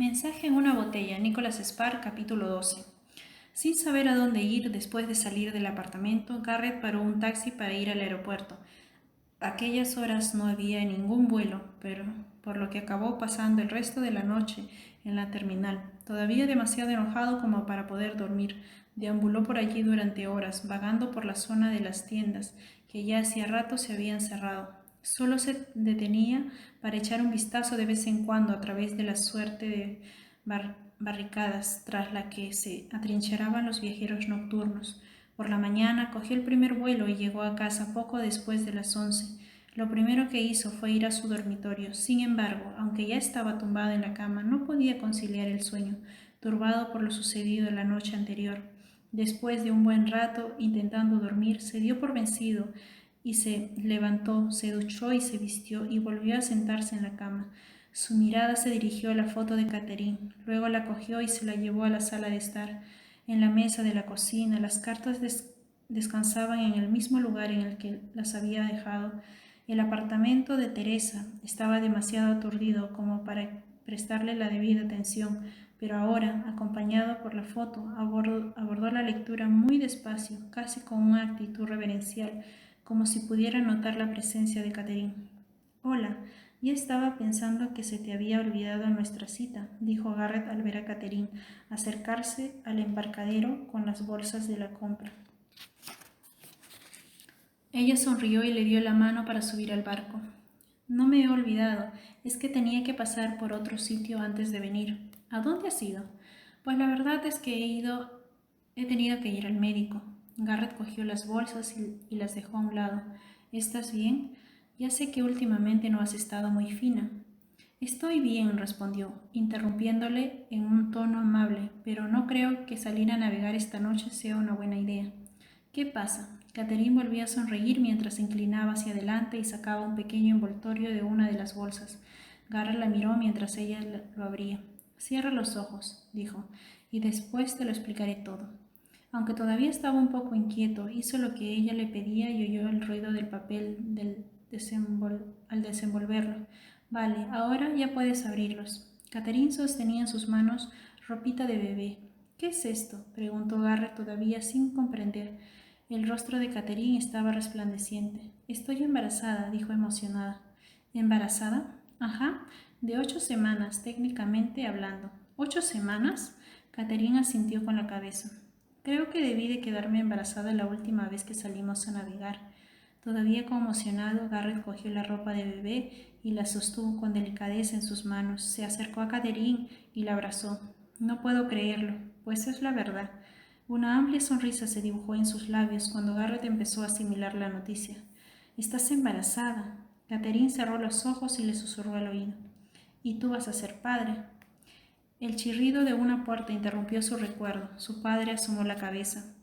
Mensaje en una botella, Nicholas Spark, capítulo 12. Sin saber a dónde ir después de salir del apartamento, Garrett paró un taxi para ir al aeropuerto. A aquellas horas no había ningún vuelo, pero por lo que acabó pasando el resto de la noche en la terminal. Todavía demasiado enojado como para poder dormir, deambuló por allí durante horas, vagando por la zona de las tiendas, que ya hacía rato se habían cerrado. Solo se detenía para echar un vistazo de vez en cuando a través de la suerte de barricadas tras la que se atrincheraban los viajeros nocturnos. Por la mañana cogió el primer vuelo y llegó a casa poco después de las 11. Lo primero que hizo fue ir a su dormitorio. Sin embargo, aunque ya estaba tumbado en la cama, no podía conciliar el sueño, turbado por lo sucedido la noche anterior. Después de un buen rato intentando dormir, se dio por vencido y se levantó, se duchó y se vistió y volvió a sentarse en la cama. Su mirada se dirigió a la foto de Catherine, luego la cogió y se la llevó a la sala de estar. En la mesa de la cocina, las cartas descansaban en el mismo lugar en el que las había dejado. El apartamento de Teresa estaba demasiado aturdido como para prestarle la debida atención, pero ahora, acompañado por la foto, abordó la lectura muy despacio, casi con una actitud reverencial, como si pudiera notar la presencia de Catherine. «Hola, ya estaba pensando que se te había olvidado nuestra cita», dijo Garrett al ver a Catherine acercarse al embarcadero con las bolsas de la compra. Ella sonrió y le dio la mano para subir al barco. «No me he olvidado, es que tenía que pasar por otro sitio antes de venir». «¿A dónde has ido?» «Pues la verdad es que he tenido que ir al médico». Garrett cogió las bolsas y las dejó a un lado. «¿Estás bien? Ya sé que últimamente no has estado muy fina». «Estoy bien», respondió, interrumpiéndole en un tono amable, «pero no creo que salir a navegar esta noche sea una buena idea». «¿Qué pasa?» Catherine volvió a sonreír mientras se inclinaba hacia adelante y sacaba un pequeño envoltorio de una de las bolsas. Garrett la miró mientras ella lo abría. «Cierra los ojos», dijo, «y después te lo explicaré todo». Aunque todavía estaba un poco inquieto, hizo lo que ella le pedía y oyó el ruido del papel al desenvolverlo. «Vale, ahora ya puedes abrirlos». Catherine sostenía en sus manos ropita de bebé. «¿Qué es esto?», preguntó Garrett todavía sin comprender. El rostro de Catherine estaba resplandeciente. «Estoy embarazada», dijo emocionada. «¿Embarazada?» «Ajá, de 8 semanas, técnicamente hablando». «¿8 semanas?» Catherine asintió con la cabeza. «Creo que debí de quedarme embarazada la última vez que salimos a navegar». Todavía conmocionado, Garrett cogió la ropa de bebé y la sostuvo con delicadeza en sus manos. Se acercó a Catherine y la abrazó. «No puedo creerlo, pues es la verdad». Una amplia sonrisa se dibujó en sus labios cuando Garrett empezó a asimilar la noticia. «Estás embarazada». Catherine cerró los ojos y le susurró al oído. «Y tú vas a ser padre». El chirrido de una puerta interrumpió su recuerdo. Su padre asomó la cabeza.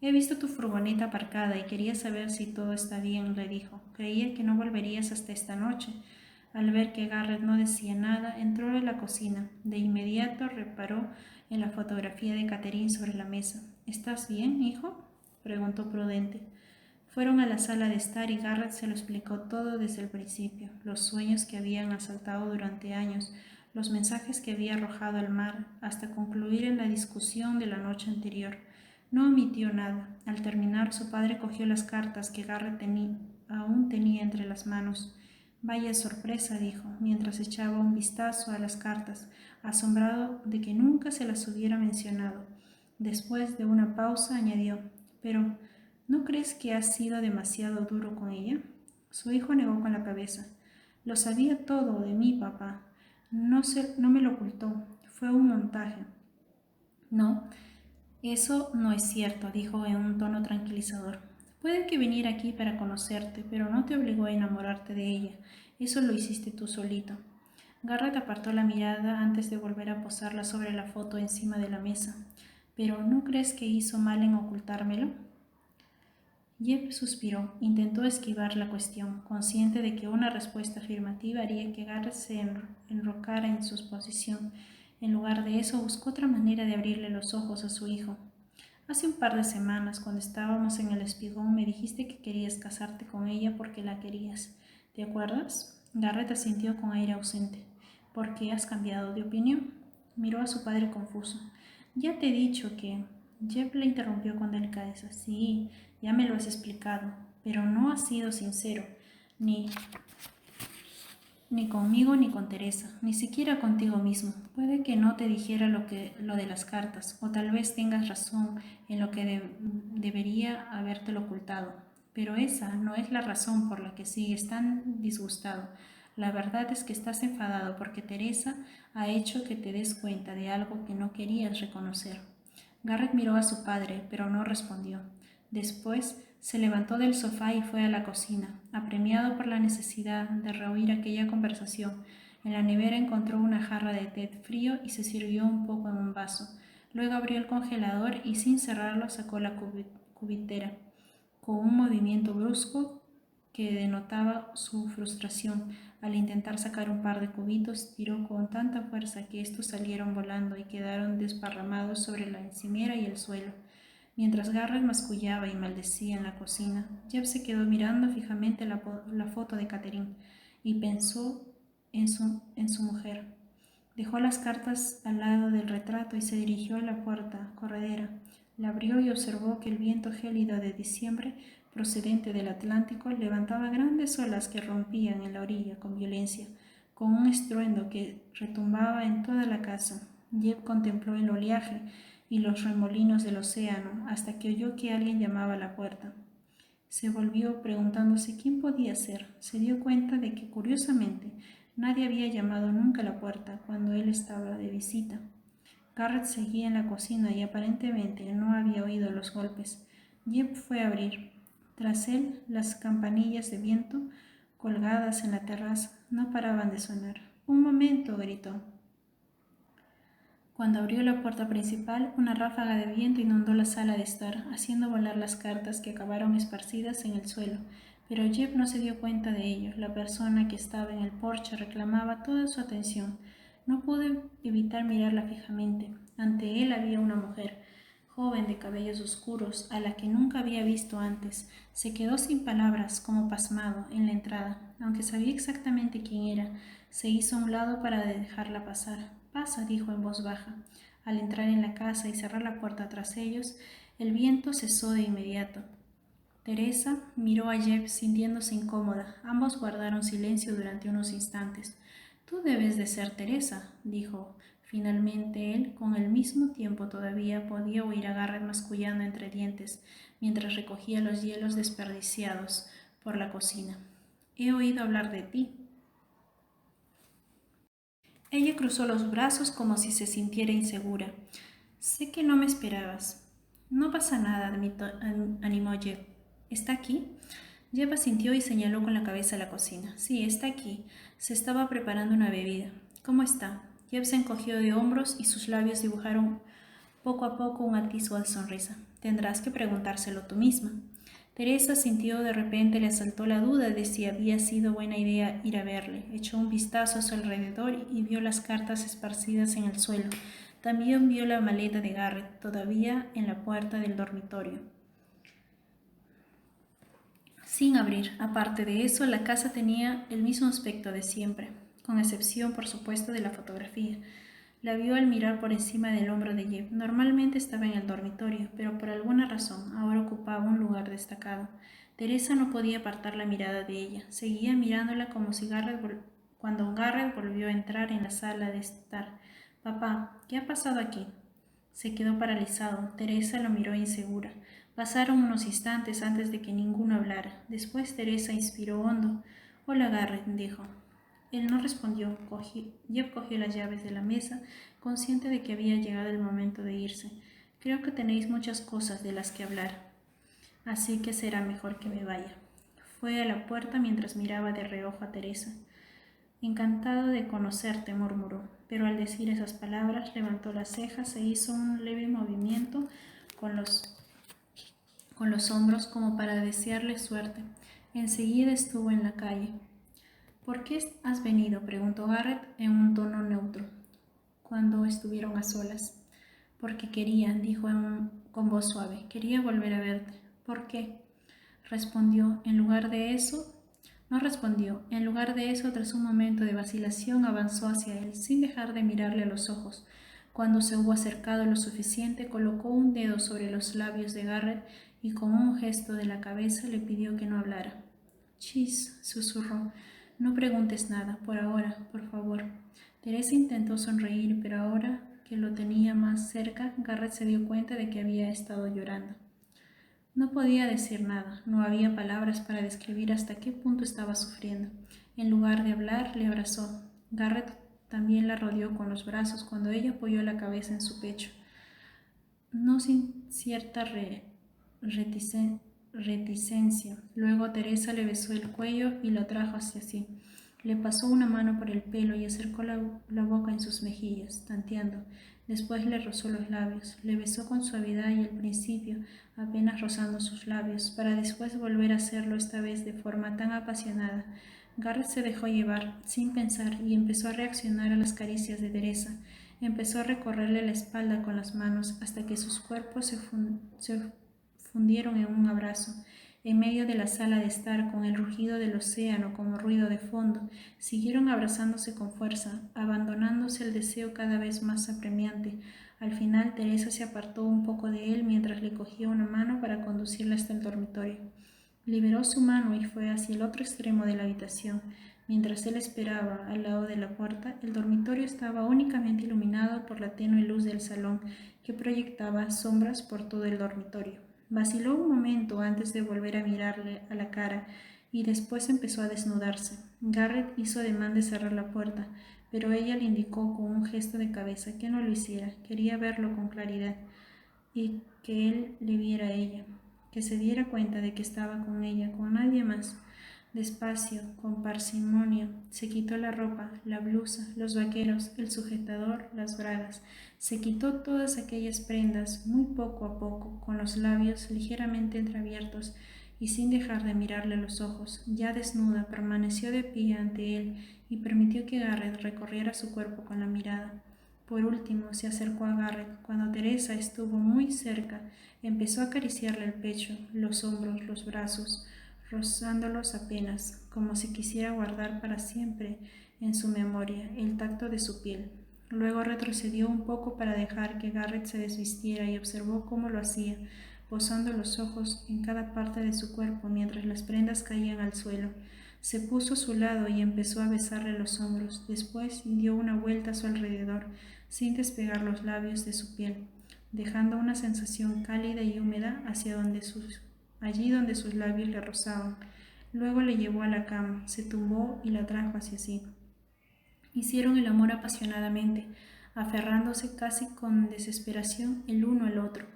«He visto tu furgoneta aparcada y quería saber si todo está bien», le dijo. «Creía que no volverías hasta esta noche». Al ver que Garrett no decía nada, entró en la cocina. De inmediato reparó en la fotografía de Catherine sobre la mesa. «¿Estás bien, hijo?», preguntó prudente. Fueron a la sala de estar y Garrett se lo explicó todo desde el principio, los sueños que habían asaltado durante años, los mensajes que había arrojado al mar, hasta concluir en la discusión de la noche anterior. No omitió nada. Al terminar, su padre cogió las cartas que Garrett aún tenía entre las manos. «Vaya sorpresa», dijo, mientras echaba un vistazo a las cartas, asombrado de que nunca se las hubiera mencionado. Después de una pausa, añadió: «Pero, ¿no crees que has sido demasiado duro con ella?» Su hijo negó con la cabeza. «Lo sabía todo de mí, papá. No me lo ocultó. Fue un montaje». «No, eso no es cierto», dijo en un tono tranquilizador. «Puede que viniera aquí para conocerte, pero no te obligó a enamorarte de ella. Eso lo hiciste tú solito». Garrett apartó la mirada antes de volver a posarla sobre la foto encima de la mesa. «¿Pero no crees que hizo mal en ocultármelo?» Jeff suspiró. Intentó esquivar la cuestión, consciente de que una respuesta afirmativa haría que Garrett se enrocara en su posición. En lugar de eso, buscó otra manera de abrirle los ojos a su hijo. «Hace un par de semanas, cuando estábamos en el espigón, me dijiste que querías casarte con ella porque la querías. ¿Te acuerdas?» Garrett asintió con aire ausente. «¿Por qué has cambiado de opinión?» Miró a su padre confuso. Ya te he dicho que... Jeb le interrumpió con delicadeza. Sí, ya me lo has explicado, pero no has sido sincero, ni conmigo ni con Teresa, ni siquiera contigo mismo. Puede que no te dijera lo de las cartas, o tal vez tengas razón en lo que debería habértelo ocultado. Pero esa no es la razón por la que sigues tan disgustado. La verdad es que estás enfadado porque Teresa ha hecho que te des cuenta de algo que no querías reconocer. Garrett miró a su padre, pero no respondió. Después se levantó del sofá y fue a la cocina, apremiado por la necesidad de reoír aquella conversación. En la nevera encontró una jarra de té frío y se sirvió un poco en un vaso. Luego abrió el congelador y sin cerrarlo sacó la cubitera. Con un movimiento brusco que denotaba su frustración, al intentar sacar un par de cubitos, tiró con tanta fuerza que estos salieron volando y quedaron desparramados sobre la encimera y el suelo. Mientras Garrett mascullaba y maldecía en la cocina, Jeff se quedó mirando fijamente la foto de Catherine y pensó en su mujer. Dejó las cartas al lado del retrato y se dirigió a la puerta corredera. La abrió y observó que el viento gélido de diciembre, procedente del Atlántico, levantaba grandes olas que rompían en la orilla con violencia, con un estruendo que retumbaba en toda la casa. Jeff contempló el oleaje y los remolinos del océano hasta que oyó que alguien llamaba a la puerta. Se volvió preguntándose quién podía ser. Se dio cuenta de que, curiosamente, nadie había llamado nunca a la puerta cuando él estaba de visita. Garrett seguía en la cocina y aparentemente no había oído los golpes. Jeb fue a abrir. Tras él, las campanillas de viento colgadas en la terraza no paraban de sonar. «Un momento», gritó. Cuando abrió la puerta principal, una ráfaga de viento inundó la sala de estar, haciendo volar las cartas que acabaron esparcidas en el suelo. Pero Jeb no se dio cuenta de ello. La persona que estaba en el porche reclamaba toda su atención. No pudo evitar mirarla fijamente. Ante él había una mujer, joven de cabellos oscuros, a la que nunca había visto antes. Se quedó sin palabras, como pasmado, en la entrada. Aunque sabía exactamente quién era, se hizo a un lado para dejarla pasar. «Pasa», dijo en voz baja. Al entrar en la casa y cerrar la puerta tras ellos, el viento cesó de inmediato. Teresa miró a Jeb sintiéndose incómoda. Ambos guardaron silencio durante unos instantes. «Tú debes de ser Teresa», dijo. Finalmente él, con el mismo tiempo todavía, podía oír a Garrett mascullando entre dientes, mientras recogía los hielos desperdiciados por la cocina. «He oído hablar de ti». Ella cruzó los brazos como si se sintiera insegura. «Sé que no me esperabas». «No pasa nada», animó Jeb. «¿Está aquí?» Jeb asintió y señaló con la cabeza a la cocina. «Sí, está aquí. Se estaba preparando una bebida». «¿Cómo está?» Jeb se encogió de hombros y sus labios dibujaron poco a poco un atisbo de sonrisa. «Tendrás que preguntárselo tú misma». Teresa sintió de repente, le asaltó la duda de si había sido buena idea ir a verle. Echó un vistazo a su alrededor y vio las cartas esparcidas en el suelo. También vio la maleta de Garrett, todavía en la puerta del dormitorio, sin abrir. Aparte de eso, la casa tenía el mismo aspecto de siempre, con excepción, por supuesto, de la fotografía. La vio al mirar por encima del hombro de Jeb. Normalmente estaba en el dormitorio, pero por alguna razón ahora ocupaba un lugar destacado. Teresa no podía apartar la mirada de ella. Seguía mirándola como si cuando Garrett volvió a entrar en la sala de estar. «Papá, ¿qué ha pasado aquí?» Se quedó paralizado. Teresa lo miró insegura. Pasaron unos instantes antes de que ninguno hablara. Después Teresa inspiró hondo. «Hola, Garrett», dijo. Él no respondió. Jeb cogió las llaves de la mesa, consciente de que había llegado el momento de irse. «Creo que tenéis muchas cosas de las que hablar, así que será mejor que me vaya». Fue a la puerta mientras miraba de reojo a Teresa. «Encantado de conocerte», murmuró, pero al decir esas palabras levantó las cejas e hizo un leve movimiento con los hombros como para desearle suerte. Enseguida estuvo en la calle. «¿Por qué has venido?», preguntó Garrett en un tono neutro, cuando estuvieron a solas. «Porque quería», dijo con voz suave, «quería volver a verte». «¿Por qué?». No respondió. En lugar de eso, tras un momento de vacilación, avanzó hacia él, sin dejar de mirarle a los ojos. Cuando se hubo acercado lo suficiente, colocó un dedo sobre los labios de Garrett y con un gesto de la cabeza le pidió que no hablara. «Chis», susurró, «no preguntes nada, por ahora, por favor». Teresa intentó sonreír, pero ahora que lo tenía más cerca, Garrett se dio cuenta de que había estado llorando. No podía decir nada, no había palabras para describir hasta qué punto estaba sufriendo. En lugar de hablar, le abrazó. Garrett también la rodeó con los brazos cuando ella apoyó la cabeza en su pecho. No sin cierta reticencia. Luego Teresa le besó el cuello y lo trajo hacia sí. Le pasó una mano por el pelo y acercó la boca en sus mejillas, tanteando. Después le rozó los labios, le besó con suavidad y al principio apenas rozando sus labios, para después volver a hacerlo esta vez de forma tan apasionada. Garrett se dejó llevar, sin pensar, y empezó a reaccionar a las caricias de Teresa. Empezó a recorrerle la espalda con las manos hasta que sus cuerpos se fundieron en un abrazo. En medio de la sala de estar, con el rugido del océano como ruido de fondo, siguieron abrazándose con fuerza, abandonándose el deseo cada vez más apremiante. Al final, Teresa se apartó un poco de él mientras le cogía una mano para conducirla hasta el dormitorio. Liberó su mano y fue hacia el otro extremo de la habitación. Mientras él esperaba al lado de la puerta, el dormitorio estaba únicamente iluminado por la tenue luz del salón, que proyectaba sombras por todo el dormitorio. Vaciló un momento antes de volver a mirarle a la cara y después empezó a desnudarse. Garrett hizo ademán de cerrar la puerta, pero ella le indicó con un gesto de cabeza que no lo hiciera. Quería verlo con claridad y que él le viera a ella, que se diera cuenta de que estaba con ella, con nadie más. Despacio, con parsimonia, se quitó la ropa, la blusa, los vaqueros, el sujetador, las bragas. Se quitó todas aquellas prendas, muy poco a poco, con los labios ligeramente entreabiertos y sin dejar de mirarle a los ojos. Ya desnuda, permaneció de pie ante él y permitió que Garrett recorriera su cuerpo con la mirada. Por último, se acercó a Garrett. Cuando Teresa estuvo muy cerca, empezó a acariciarle el pecho, los hombros, los brazos, rozándolos apenas, como si quisiera guardar para siempre en su memoria el tacto de su piel. Luego retrocedió un poco para dejar que Garrett se desvistiera y observó cómo lo hacía, posando los ojos en cada parte de su cuerpo mientras las prendas caían al suelo. Se puso a su lado y empezó a besarle los hombros. Después dio una vuelta a su alrededor, sin despegar los labios de su piel, dejando una sensación cálida y húmeda allí donde sus labios le rozaban. Luego le llevó a la cama, se tumbó y la trajo hacia sí. Hicieron el amor apasionadamente, aferrándose casi con desesperación el uno al otro.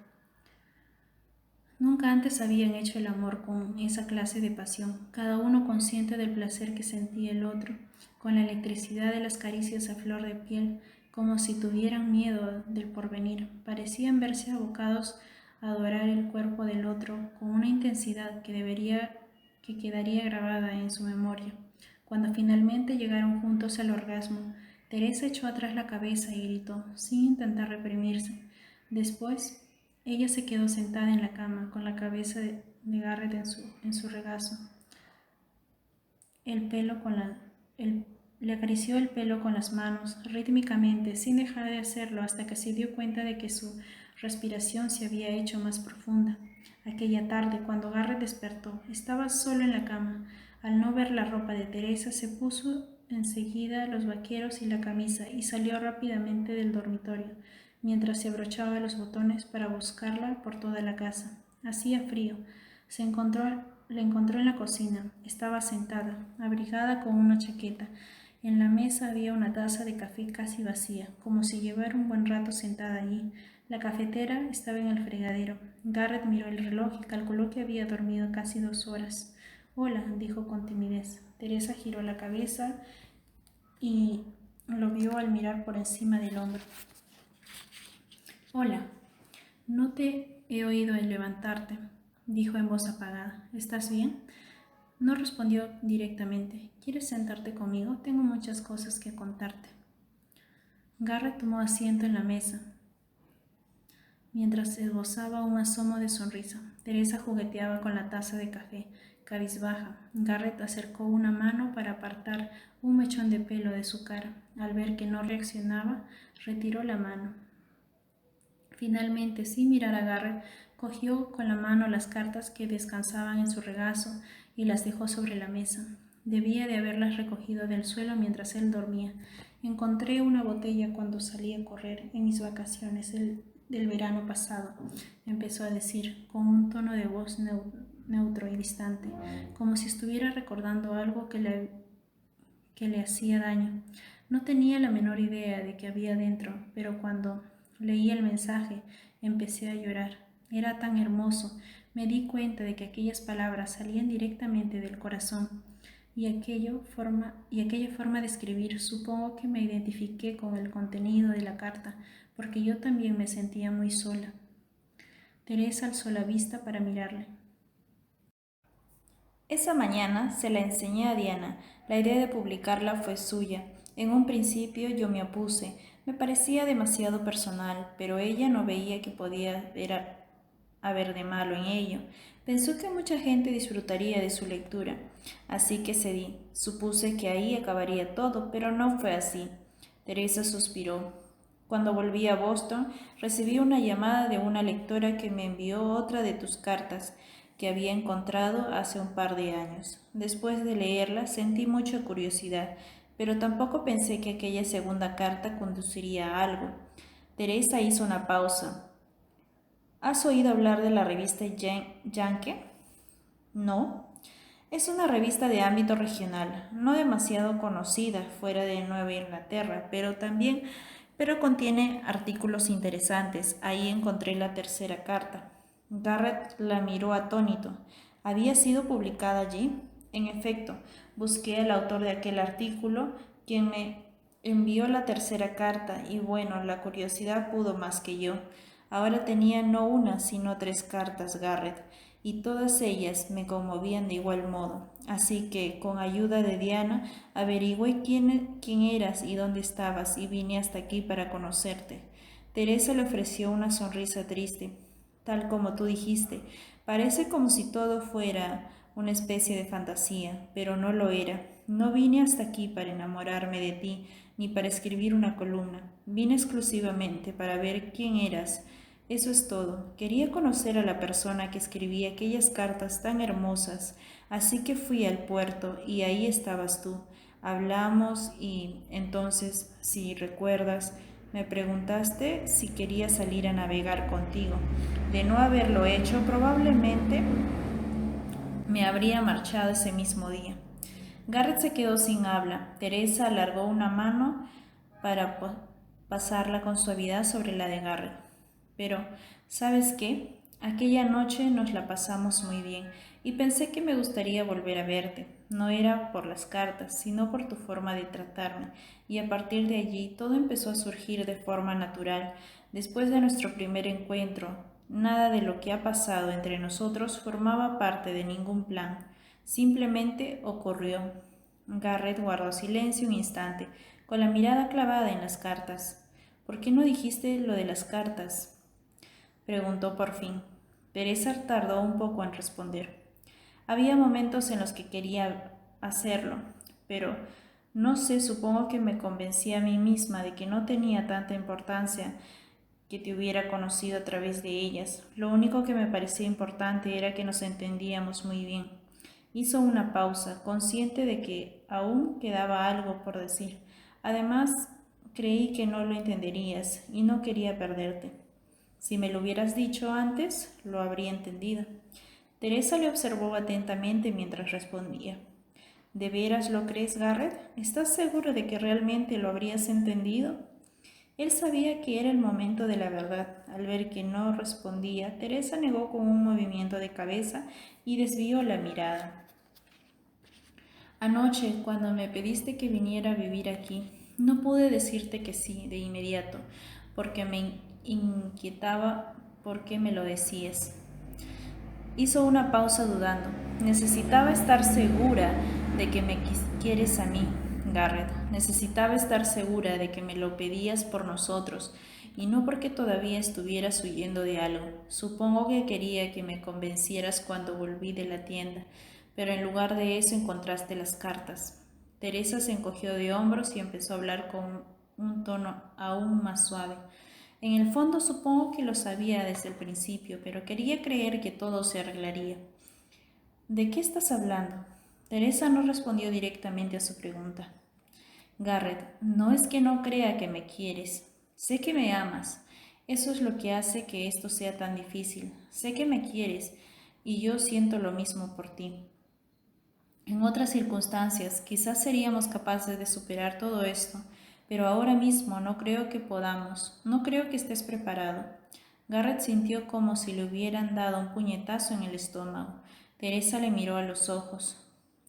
Nunca antes habían hecho el amor con esa clase de pasión, cada uno consciente del placer que sentía el otro, con la electricidad de las caricias a flor de piel, como si tuvieran miedo del porvenir. Parecían verse abocados a adorar el cuerpo del otro con una intensidad que quedaría grabada en su memoria. Cuando finalmente llegaron juntos al orgasmo, Teresa echó atrás la cabeza y gritó, sin intentar reprimirse. Después, ella se quedó sentada en la cama, con la cabeza de Garrett en su regazo. Le acarició el pelo con las manos, rítmicamente, sin dejar de hacerlo, hasta que se dio cuenta de que su respiración se había hecho más profunda. Aquella tarde, cuando Garrett despertó, estaba solo en la cama. Al no ver la ropa de Teresa, se puso enseguida los vaqueros y la camisa y salió rápidamente del dormitorio, mientras se abrochaba los botones para buscarla por toda la casa. Hacía frío. La encontró en la cocina. Estaba sentada, abrigada con una chaqueta. En la mesa había una taza de café casi vacía, como si llevara un buen rato sentada allí. La cafetera estaba en el fregadero. Garrett miró el reloj y calculó que había dormido casi 2 horas. «Hola», dijo con timidez. Teresa giró la cabeza y lo vio al mirar por encima del hombro. «Hola, no te he oído levantarte», dijo en voz apagada. «¿Estás bien?» No respondió directamente. «¿Quieres sentarte conmigo? Tengo muchas cosas que contarte». Garrett tomó asiento en la mesa, mientras esbozaba un asomo de sonrisa. Teresa jugueteaba con la taza de café, cabizbaja. Garrett acercó una mano para apartar un mechón de pelo de su cara. Al ver que no reaccionaba, retiró la mano. Finalmente, sin mirar a Garrett, cogió con la mano las cartas que descansaban en su regazo y las dejó sobre la mesa. Debía de haberlas recogido del suelo mientras él dormía. Encontré una botella cuando salí a correr en mis vacaciones del verano pasado, empezó a decir, con un tono de voz neutro y distante, como si estuviera recordando algo que le hacía daño. No tenía la menor idea de qué había dentro, pero cuando leí el mensaje empecé a llorar. Era tan hermoso. Me di cuenta de que aquellas palabras salían directamente del corazón. Y aquella forma de escribir, supongo que me identifiqué con el contenido de la carta, porque yo también me sentía muy sola. Teresa alzó la vista para mirarle. Esa mañana se la enseñé a Diana. La idea de publicarla fue suya. En un principio yo me opuse. Me parecía demasiado personal, pero ella no veía que podía haber de malo en ello. Pensó que mucha gente disfrutaría de su lectura, así que cedí. Supuse que ahí acabaría todo, pero no fue así. Teresa suspiró. Cuando volví a Boston, recibí una llamada de una lectora que me envió otra de tus cartas que había encontrado hace un par de años. Después de leerla, sentí mucha curiosidad, pero tampoco pensé que aquella segunda carta conduciría a algo. Teresa hizo una pausa. ¿Has oído hablar de la revista Yankee? No. Es una revista de ámbito regional, no demasiado conocida fuera de Nueva Inglaterra, pero contiene artículos interesantes. Ahí encontré la tercera carta. Garrett la miró atónito. ¿Había sido publicada allí? En efecto, busqué al autor de aquel artículo, quien me envió la tercera carta, y bueno, la curiosidad pudo más que yo. Ahora tenía no una, sino 3 cartas, Garrett, y todas ellas me conmovían de igual modo. Así que, con ayuda de Diana, averigüé quién eras y dónde estabas, y vine hasta aquí para conocerte. Teresa le ofreció una sonrisa triste. Tal como tú dijiste, parece como si todo fuera una especie de fantasía, pero no lo era. No vine hasta aquí para enamorarme de ti, ni para escribir una columna. Vine exclusivamente para ver quién eras. Eso es todo. Quería conocer a la persona que escribía aquellas cartas tan hermosas, así que fui al puerto y ahí estabas tú. Hablamos y entonces, si recuerdas, me preguntaste si quería salir a navegar contigo. De no haberlo hecho, probablemente me habría marchado ese mismo día. Garrett se quedó sin habla. Teresa alargó una mano para pasarla con suavidad sobre la de Garrett. Pero, ¿sabes qué? Aquella noche nos la pasamos muy bien y pensé que me gustaría volver a verte. No era por las cartas, sino por tu forma de tratarme, y a partir de allí todo empezó a surgir de forma natural. Después de nuestro primer encuentro, nada de lo que ha pasado entre nosotros formaba parte de ningún plan. Simplemente ocurrió. Garrett guardó silencio un instante, con la mirada clavada en las cartas. ¿Por qué no dijiste lo de las cartas?, preguntó por fin. Teresa tardó un poco en responder. Había momentos en los que quería hacerlo, pero no sé, supongo que me convencí a mí misma de que no tenía tanta importancia que te hubiera conocido a través de ellas. Lo único que me parecía importante era que nos entendíamos muy bien. Hizo una pausa, consciente de que aún quedaba algo por decir. Además, creí que no lo entenderías y no quería perderte. Si me lo hubieras dicho antes, lo habría entendido. Teresa le observó atentamente mientras respondía. ¿De veras lo crees, Garrett? ¿Estás seguro de que realmente lo habrías entendido? Él sabía que era el momento de la verdad. Al ver que no respondía, Teresa negó con un movimiento de cabeza y desvió la mirada. Anoche, cuando me pediste que viniera a vivir aquí, no pude decirte que sí de inmediato, porque me inquietaba por qué me lo decías. Hizo una pausa dudando. Necesitaba estar segura de que me quieres a mí, Garrett. Necesitaba estar segura de que me lo pedías por nosotros y no porque todavía estuvieras huyendo de algo. Supongo que quería que me convencieras cuando volví de la tienda, pero en lugar de eso encontraste las cartas. Teresa se encogió de hombros y empezó a hablar con un tono aún más suave. En el fondo supongo que lo sabía desde el principio, pero quería creer que todo se arreglaría. ¿De qué estás hablando? Teresa no respondió directamente a su pregunta. Garrett, no es que no crea que me quieres. Sé que me amas. Eso es lo que hace que esto sea tan difícil. Sé que me quieres y yo siento lo mismo por ti. En otras circunstancias, quizás seríamos capaces de superar todo esto, pero ahora mismo no creo que podamos, no creo que estés preparado. Garrett sintió como si le hubieran dado un puñetazo en el estómago. Teresa le miró a los ojos.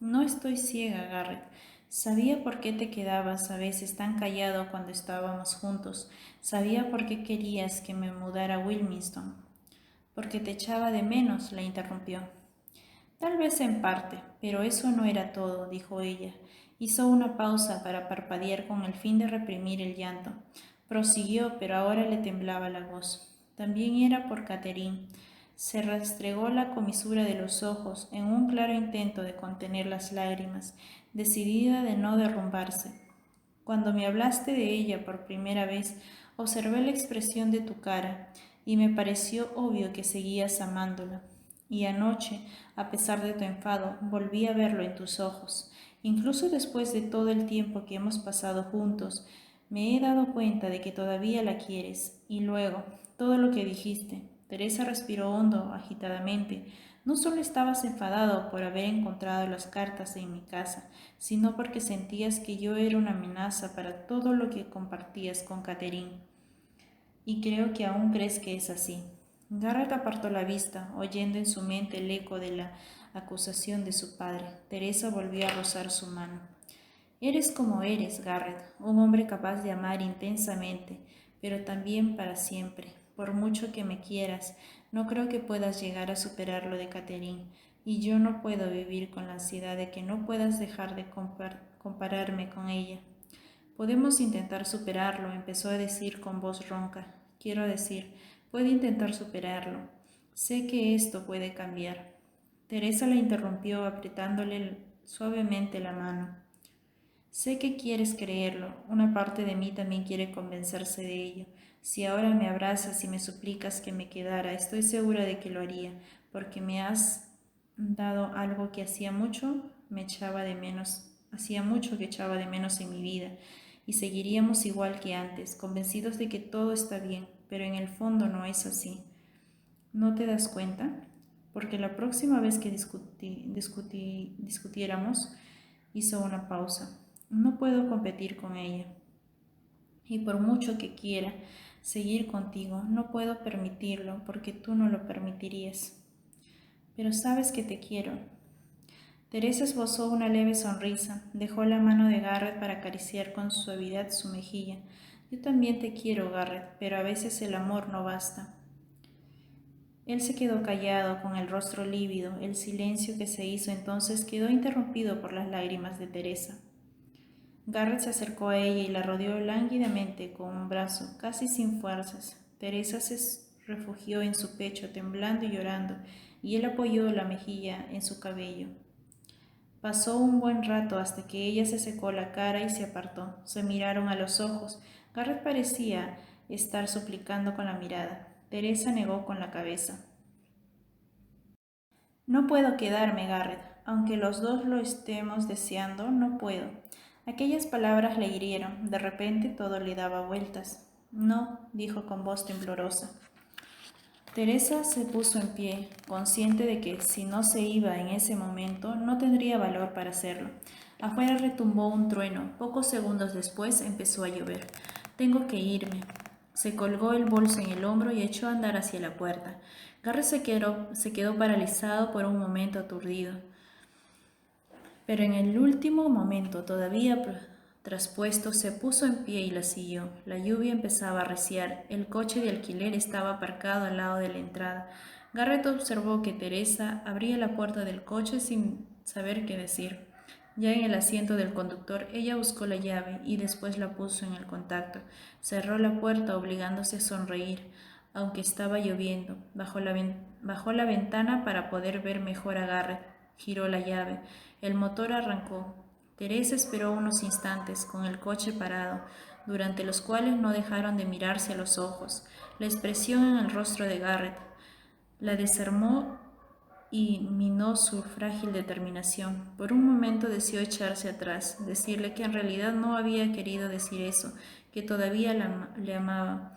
No estoy ciega, Garrett. Sabía por qué te quedabas a veces tan callado cuando estábamos juntos. Sabía por qué querías que me mudara a Wilmington. Porque te echaba de menos, la interrumpió. Tal vez en parte, pero eso no era todo, dijo ella. Hizo una pausa para parpadear con el fin de reprimir el llanto. Prosiguió, pero ahora le temblaba la voz. También era por Catherine. Se restregó la comisura de los ojos en un claro intento de contener las lágrimas, decidida de no derrumbarse. Cuando me hablaste de ella por primera vez, observé la expresión de tu cara y me pareció obvio que seguías amándola. Y anoche, a pesar de tu enfado, volví a verlo en tus ojos. Incluso después de todo el tiempo que hemos pasado juntos, me he dado cuenta de que todavía la quieres. Y luego, todo lo que dijiste. Teresa respiró hondo, agitadamente. No solo estabas enfadado por haber encontrado las cartas en mi casa, sino porque sentías que yo era una amenaza para todo lo que compartías con Catherine. Y creo que aún crees que es así. Garrett apartó la vista, oyendo en su mente el eco de la acusación de su padre. Teresa volvió a rozar su mano. Eres como eres, Garrett, un hombre capaz de amar intensamente, pero también para siempre. Por mucho que me quieras, no creo que puedas llegar a superar lo de Catherine, y yo no puedo vivir con la ansiedad de que no puedas dejar de compararme con ella. Podemos intentar superarlo, empezó a decir con voz ronca. Quiero decir, puede intentar superarlo. Sé que esto puede cambiar. Teresa la interrumpió apretándole suavemente la mano. Sé que quieres creerlo, una parte de mí también quiere convencerse de ello. Si ahora me abrazas y me suplicas que me quedara, estoy segura de que lo haría, porque me has dado algo que hacía mucho que echaba de menos en mi vida, y seguiríamos igual que antes, convencidos de que todo está bien, pero en el fondo no es así. ¿No te das cuenta? Porque la próxima vez que discutiéramos, hizo una pausa. No puedo competir con ella. Y por mucho que quiera seguir contigo, no puedo permitirlo porque tú no lo permitirías. Pero sabes que te quiero. Teresa esbozó una leve sonrisa, dejó la mano de Garrett para acariciar con suavidad su mejilla. Yo también te quiero, Garrett, pero a veces el amor no basta. Él se quedó callado, con el rostro lívido. El silencio que se hizo entonces quedó interrumpido por las lágrimas de Teresa. Garrett se acercó a ella y la rodeó lánguidamente con un brazo, casi sin fuerzas. Teresa se refugió en su pecho, temblando y llorando, y él apoyó la mejilla en su cabello. Pasó un buen rato hasta que ella se secó la cara y se apartó. Se miraron a los ojos. Garrett parecía estar suplicando con la mirada. Teresa negó con la cabeza. No puedo quedarme, Garrett. Aunque los dos lo estemos deseando, no puedo. Aquellas palabras le hirieron. De repente todo le daba vueltas. No, dijo con voz temblorosa. Teresa se puso en pie, consciente de que si no se iba en ese momento, no tendría valor para hacerlo. Afuera retumbó un trueno. Pocos segundos después empezó a llover. Tengo que irme. Se colgó el bolso en el hombro y echó a andar hacia la puerta. Garrett se quedó paralizado por un momento aturdido. Pero en el último momento, todavía traspuesto, se puso en pie y la siguió. La lluvia empezaba a arreciar. El coche de alquiler estaba aparcado al lado de la entrada. Garrett observó que Teresa abría la puerta del coche sin saber qué decir. Ya en el asiento del conductor, ella buscó la llave y después la puso en el contacto. Cerró la puerta obligándose a sonreír, aunque estaba lloviendo. Bajó la ventana para poder ver mejor a Garrett. Giró la llave. El motor arrancó. Teresa esperó unos instantes, con el coche parado. durante los cuales no dejaron de mirarse a los ojos. La expresión en el rostro de Garrett la desarmó y minó su frágil determinación. Por un momento deseó echarse atrás, decirle que en realidad no había querido decir eso, que todavía le amaba,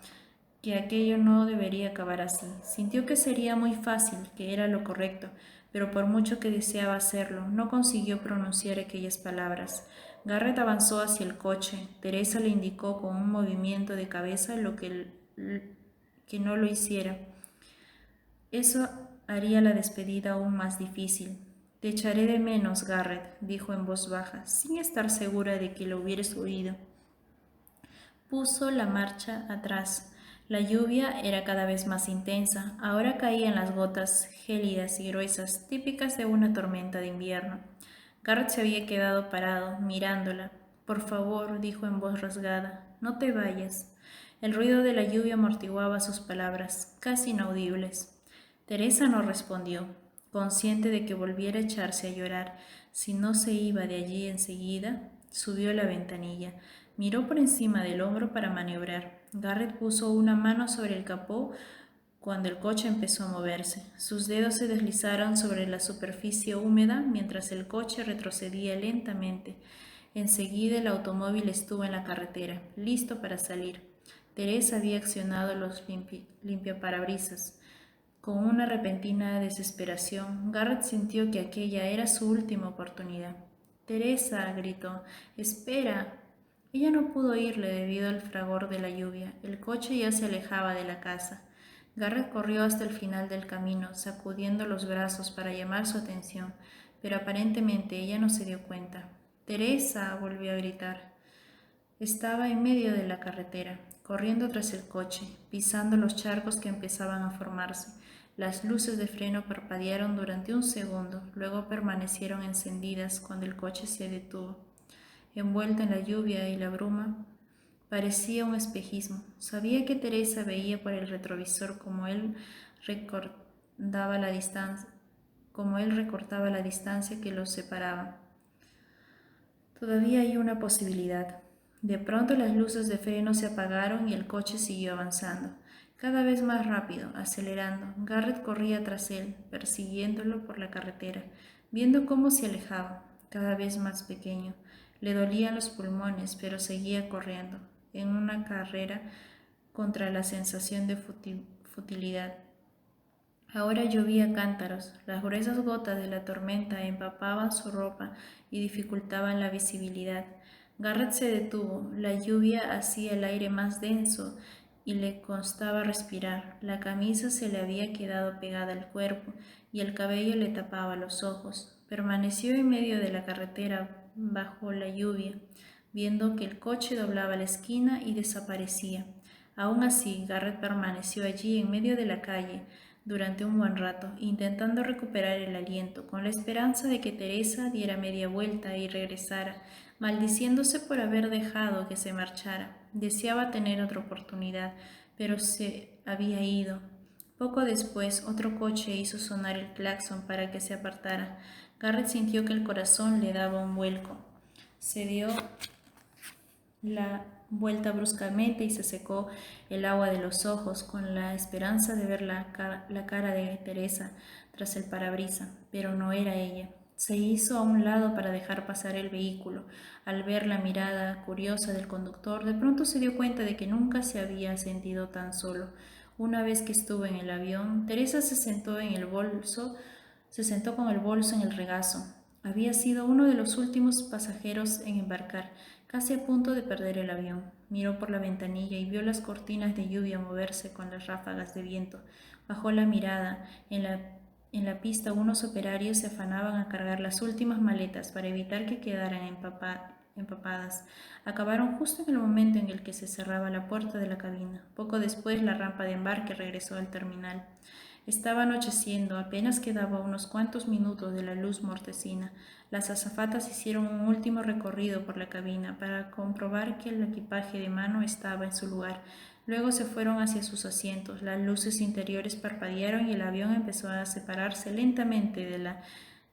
que aquello no debería acabar así. Sintió que sería muy fácil, que era lo correcto, pero por mucho que deseaba hacerlo, no consiguió pronunciar aquellas palabras. Garrett avanzó hacia el coche. Teresa le indicó con un movimiento de cabeza que no lo hiciera. Eso haría la despedida aún más difícil. Te echaré de menos, Garrett, dijo en voz baja, sin estar segura de que lo hubieras oído. Puso la marcha atrás. La lluvia era cada vez más intensa. Ahora caían las gotas gélidas y gruesas, típicas de una tormenta de invierno. Garrett se había quedado parado, mirándola. Por favor, dijo en voz rasgada, no te vayas. El ruido de la lluvia amortiguaba sus palabras, casi inaudibles. Teresa no respondió, consciente de que volviera a echarse a llorar. Si no se iba de allí enseguida, subió la ventanilla. Miró por encima del hombro para maniobrar. Garrett puso una mano sobre el capó cuando el coche empezó a moverse. Sus dedos se deslizaron sobre la superficie húmeda mientras el coche retrocedía lentamente. Enseguida el automóvil estuvo en la carretera, listo para salir. Teresa había accionado los limpiaparabrisas. Con una repentina desesperación, Garrett sintió que aquella era su última oportunidad. Teresa, gritó, espera. Ella no pudo oírle debido al fragor de la lluvia. El coche ya se alejaba de la casa. Garrett corrió hasta el final del camino, sacudiendo los brazos para llamar su atención, pero aparentemente ella no se dio cuenta. Teresa, volvió a gritar. Estaba en medio de la carretera, corriendo tras el coche, pisando los charcos que empezaban a formarse. Las luces de freno parpadearon durante un segundo, luego permanecieron encendidas cuando el coche se detuvo. Envuelta en la lluvia y la bruma, parecía un espejismo. Sabía que Teresa veía por el retrovisor como él recortaba la distancia que los separaba. Todavía hay una posibilidad. De pronto las luces de freno se apagaron y el coche siguió avanzando, cada vez más rápido, acelerando. Garrett corría tras él, persiguiéndolo por la carretera, viendo cómo se alejaba, cada vez más pequeño. Le dolían los pulmones, pero seguía corriendo, en una carrera contra la sensación de futilidad. Ahora llovía a cántaros. Las gruesas gotas de la tormenta empapaban su ropa y dificultaban la visibilidad. Garrett se detuvo. La lluvia hacía el aire más denso y le costaba respirar. La camisa se le había quedado pegada al cuerpo y el cabello le tapaba los ojos. Permaneció en medio de la carretera bajo la lluvia, viendo que el coche doblaba la esquina y desaparecía. Aún así, Garrett permaneció allí en medio de la calle durante un buen rato, intentando recuperar el aliento, con la esperanza de que Teresa diera media vuelta y regresara, maldiciéndose por haber dejado que se marchara. Deseaba tener otra oportunidad, pero se había ido. Poco después, otro coche hizo sonar el claxon para que se apartara. Garrett sintió que el corazón le daba un vuelco. Se dio la vuelta bruscamente y se secó el agua de los ojos con la esperanza de ver la cara de Teresa tras el parabrisa, pero no era ella. Se hizo a un lado para dejar pasar el vehículo. Al ver la mirada curiosa del conductor, de pronto se dio cuenta de que nunca se había sentido tan solo. Una vez que estuvo en el avión, Teresa se sentó con el bolso en el regazo. Había sido uno de los últimos pasajeros en embarcar, casi a punto de perder el avión. Miró por la ventanilla y vio las cortinas de lluvia moverse con las ráfagas de viento. Bajó la mirada. En la pista unos operarios se afanaban a cargar las últimas maletas para evitar que quedaran empapadas. Acabaron justo en el momento en el que se cerraba la puerta de la cabina. Poco después la rampa de embarque regresó al terminal. Estaba anocheciendo, apenas quedaba unos cuantos minutos de la luz mortecina. Las azafatas hicieron un último recorrido por la cabina para comprobar que el equipaje de mano estaba en su lugar. Luego se fueron hacia sus asientos. Las luces interiores parpadearon y el avión empezó a separarse lentamente de la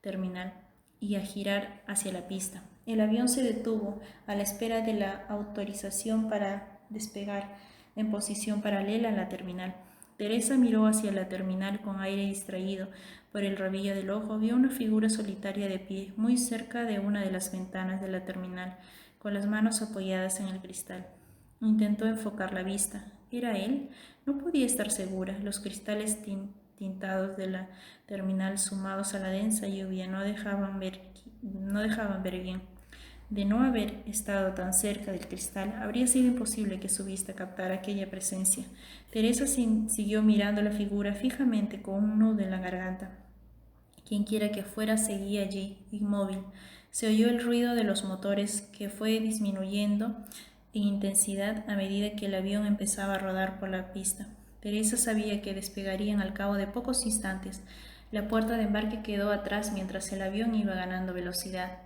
terminal y a girar hacia la pista. El avión se detuvo a la espera de la autorización para despegar en posición paralela a la terminal. Teresa miró hacia la terminal con aire distraído. Por el rabillo del ojo vio una figura solitaria de pie, muy cerca de una de las ventanas de la terminal, con las manos apoyadas en el cristal. Intentó enfocar la vista. ¿Era él? No podía estar segura. Los cristales tintados de la terminal, sumados a la densa lluvia, no dejaban ver bien. De no haber estado tan cerca del cristal, habría sido imposible que su vista captara aquella presencia. Teresa siguió mirando la figura fijamente con un nudo en la garganta. Quienquiera que fuera seguía allí, inmóvil. Se oyó el ruido de los motores, que fue disminuyendo en intensidad a medida que el avión empezaba a rodar por la pista. Teresa sabía que despegarían al cabo de pocos instantes. La puerta de embarque quedó atrás mientras el avión iba ganando velocidad.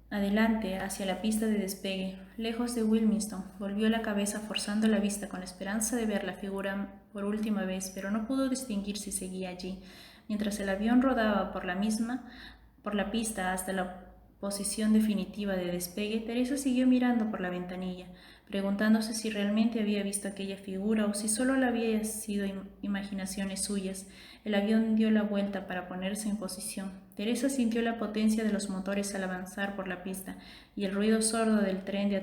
Adelante, hacia la pista de despegue, lejos de Wilmington, volvió la cabeza forzando la vista con la esperanza de ver la figura por última vez, pero no pudo distinguir si seguía allí. Mientras el avión rodaba por la pista hasta la posición definitiva de despegue, Teresa siguió mirando por la ventanilla, preguntándose si realmente había visto aquella figura o si solo la había sido imaginaciones suyas. El avión dio la vuelta para ponerse en posición. Teresa sintió la potencia de los motores al avanzar por la pista y el ruido sordo del tren de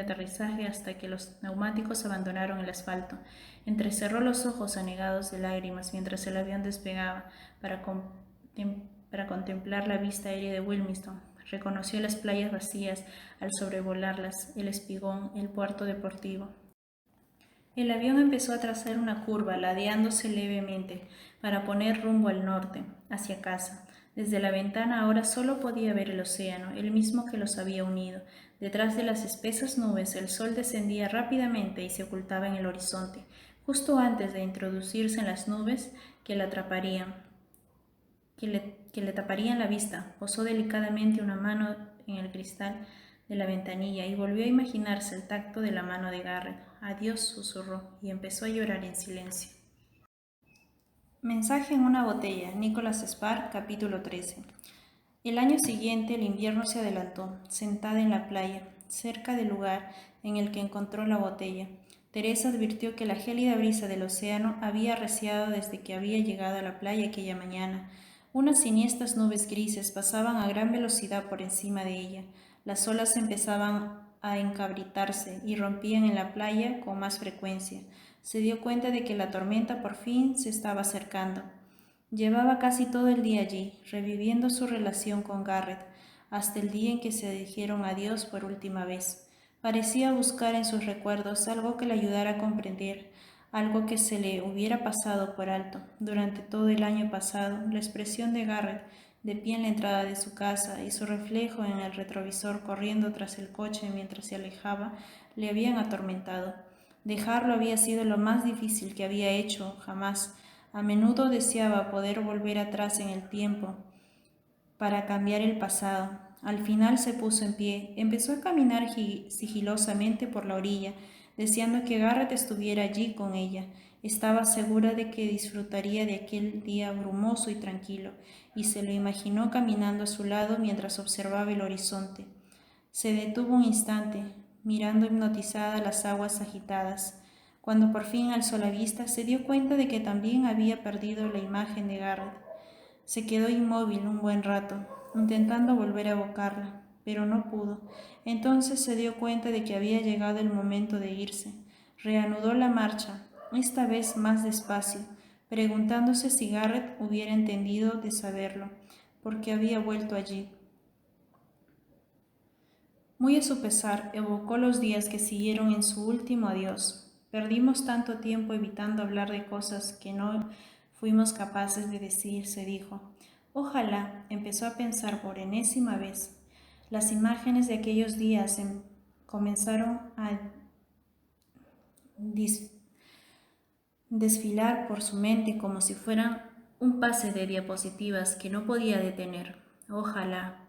aterrizaje hasta que los neumáticos abandonaron el asfalto. Entrecerró los ojos anegados de lágrimas mientras el avión despegaba para contemplar la vista aérea de Wilmington. Reconoció las playas vacías al sobrevolarlas, el espigón, el puerto deportivo. El avión empezó a trazar una curva, ladeándose levemente, para poner rumbo al norte, hacia casa. Desde la ventana ahora solo podía ver el océano, el mismo que los había unido. Detrás de las espesas nubes el sol descendía rápidamente y se ocultaba en el horizonte, justo antes de introducirse en las nubes que le taparían la vista. Posó delicadamente una mano en el cristal de la ventanilla y volvió a imaginarse el tacto de la mano de Garrett. Adiós, susurró, y empezó a llorar en silencio. Mensaje en una botella. Nicholas Sparks, capítulo 13. El año siguiente el invierno se adelantó, sentada en la playa, cerca del lugar en el que encontró la botella. Teresa advirtió que la gélida brisa del océano había arreciado desde que había llegado a la playa aquella mañana. Unas siniestras nubes grises pasaban a gran velocidad por encima de ella. Las olas empezaban a encabritarse y rompían en la playa con más frecuencia. Se dio cuenta de que la tormenta por fin se estaba acercando. Llevaba casi todo el día allí, reviviendo su relación con Garrett, hasta el día en que se dijeron adiós por última vez. Parecía buscar en sus recuerdos algo que le ayudara a comprender, algo que se le hubiera pasado por alto. Durante todo el año pasado, la expresión de Garrett, de pie en la entrada de su casa, y su reflejo en el retrovisor corriendo tras el coche mientras se alejaba, le habían atormentado. Dejarlo había sido lo más difícil que había hecho jamás. A menudo deseaba poder volver atrás en el tiempo para cambiar el pasado. Al final se puso en pie, empezó a caminar sigilosamente por la orilla, deseando que Garrett estuviera allí con ella. Estaba segura de que disfrutaría de aquel día brumoso y tranquilo, y se lo imaginó caminando a su lado mientras observaba el horizonte. Se detuvo un instante, mirando hipnotizada las aguas agitadas. Cuando por fin alzó la vista, se dio cuenta de que también había perdido la imagen de Garrett. Se quedó inmóvil un buen rato, intentando volver a evocarla, pero no pudo. Entonces se dio cuenta de que había llegado el momento de irse. Reanudó la marcha, esta vez más despacio, preguntándose si Garrett hubiera entendido de saberlo, porque había vuelto allí. Muy a su pesar, evocó los días que siguieron en su último adiós. Perdimos tanto tiempo evitando hablar de cosas que no fuimos capaces de decir, se dijo. Ojalá, empezó a pensar por enésima vez. Las imágenes de aquellos días comenzaron a desfilar por su mente como si fueran un pase de diapositivas que no podía detener. Ojalá.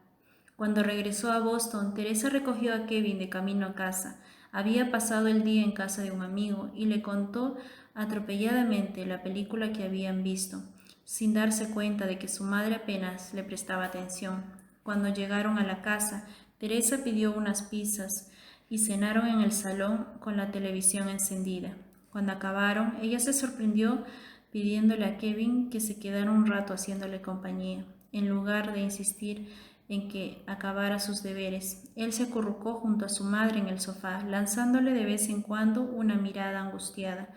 Cuando regresó a Boston, Teresa recogió a Kevin de camino a casa. Había pasado el día en casa de un amigo y le contó atropelladamente la película que habían visto, sin darse cuenta de que su madre apenas le prestaba atención. Cuando llegaron a la casa, Teresa pidió unas pizzas y cenaron en el salón con la televisión encendida. Cuando acabaron, ella se sorprendió pidiéndole a Kevin que se quedara un rato haciéndole compañía, en lugar de insistir en que acabara sus deberes. Él se acurrucó junto a su madre en el sofá, lanzándole de vez en cuando una mirada angustiada,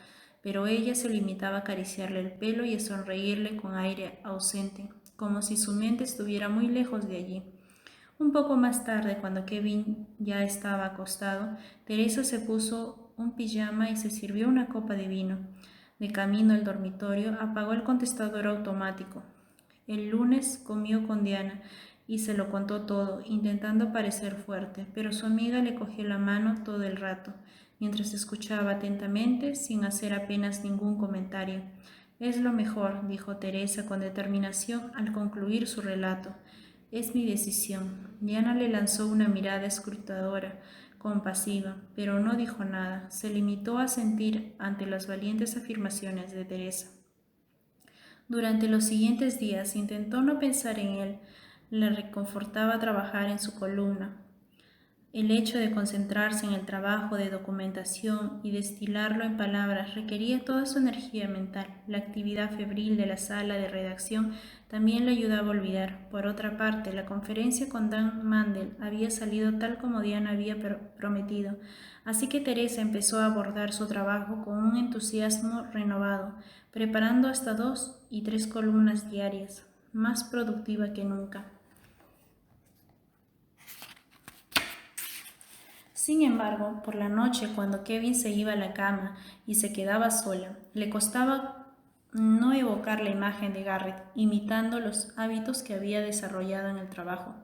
pero ella se limitaba a acariciarle el pelo y a sonreírle con aire ausente, como si su mente estuviera muy lejos de allí. Un poco más tarde, cuando Kevin ya estaba acostado, Teresa se puso un pijama y se sirvió una copa de vino. De camino al dormitorio, apagó el contestador automático. El lunes comió con Diana y se lo contó todo, intentando parecer fuerte, pero su amiga le cogió la mano todo el rato, mientras escuchaba atentamente, sin hacer apenas ningún comentario. Es lo mejor, dijo Teresa con determinación al concluir su relato. Es mi decisión. Diana le lanzó una mirada escrutadora, compasiva, pero no dijo nada. Se limitó a sentir ante las valientes afirmaciones de Teresa. Durante los siguientes días intentó no pensar en él. Le reconfortaba trabajar en su columna. El hecho de concentrarse en el trabajo de documentación y destilarlo en palabras requería toda su energía mental. La actividad febril de la sala de redacción también le ayudaba a olvidar. Por otra parte, la conferencia con Dan Mandel había salido tal como Diana había prometido, así que Teresa empezó a abordar su trabajo con un entusiasmo renovado, preparando hasta 2 y 3 columnas diarias, más productiva que nunca. Sin embargo, por la noche, cuando Kevin se iba a la cama y se quedaba sola, le costaba no evocar la imagen de Garrett, imitando los hábitos que había desarrollado en el trabajo.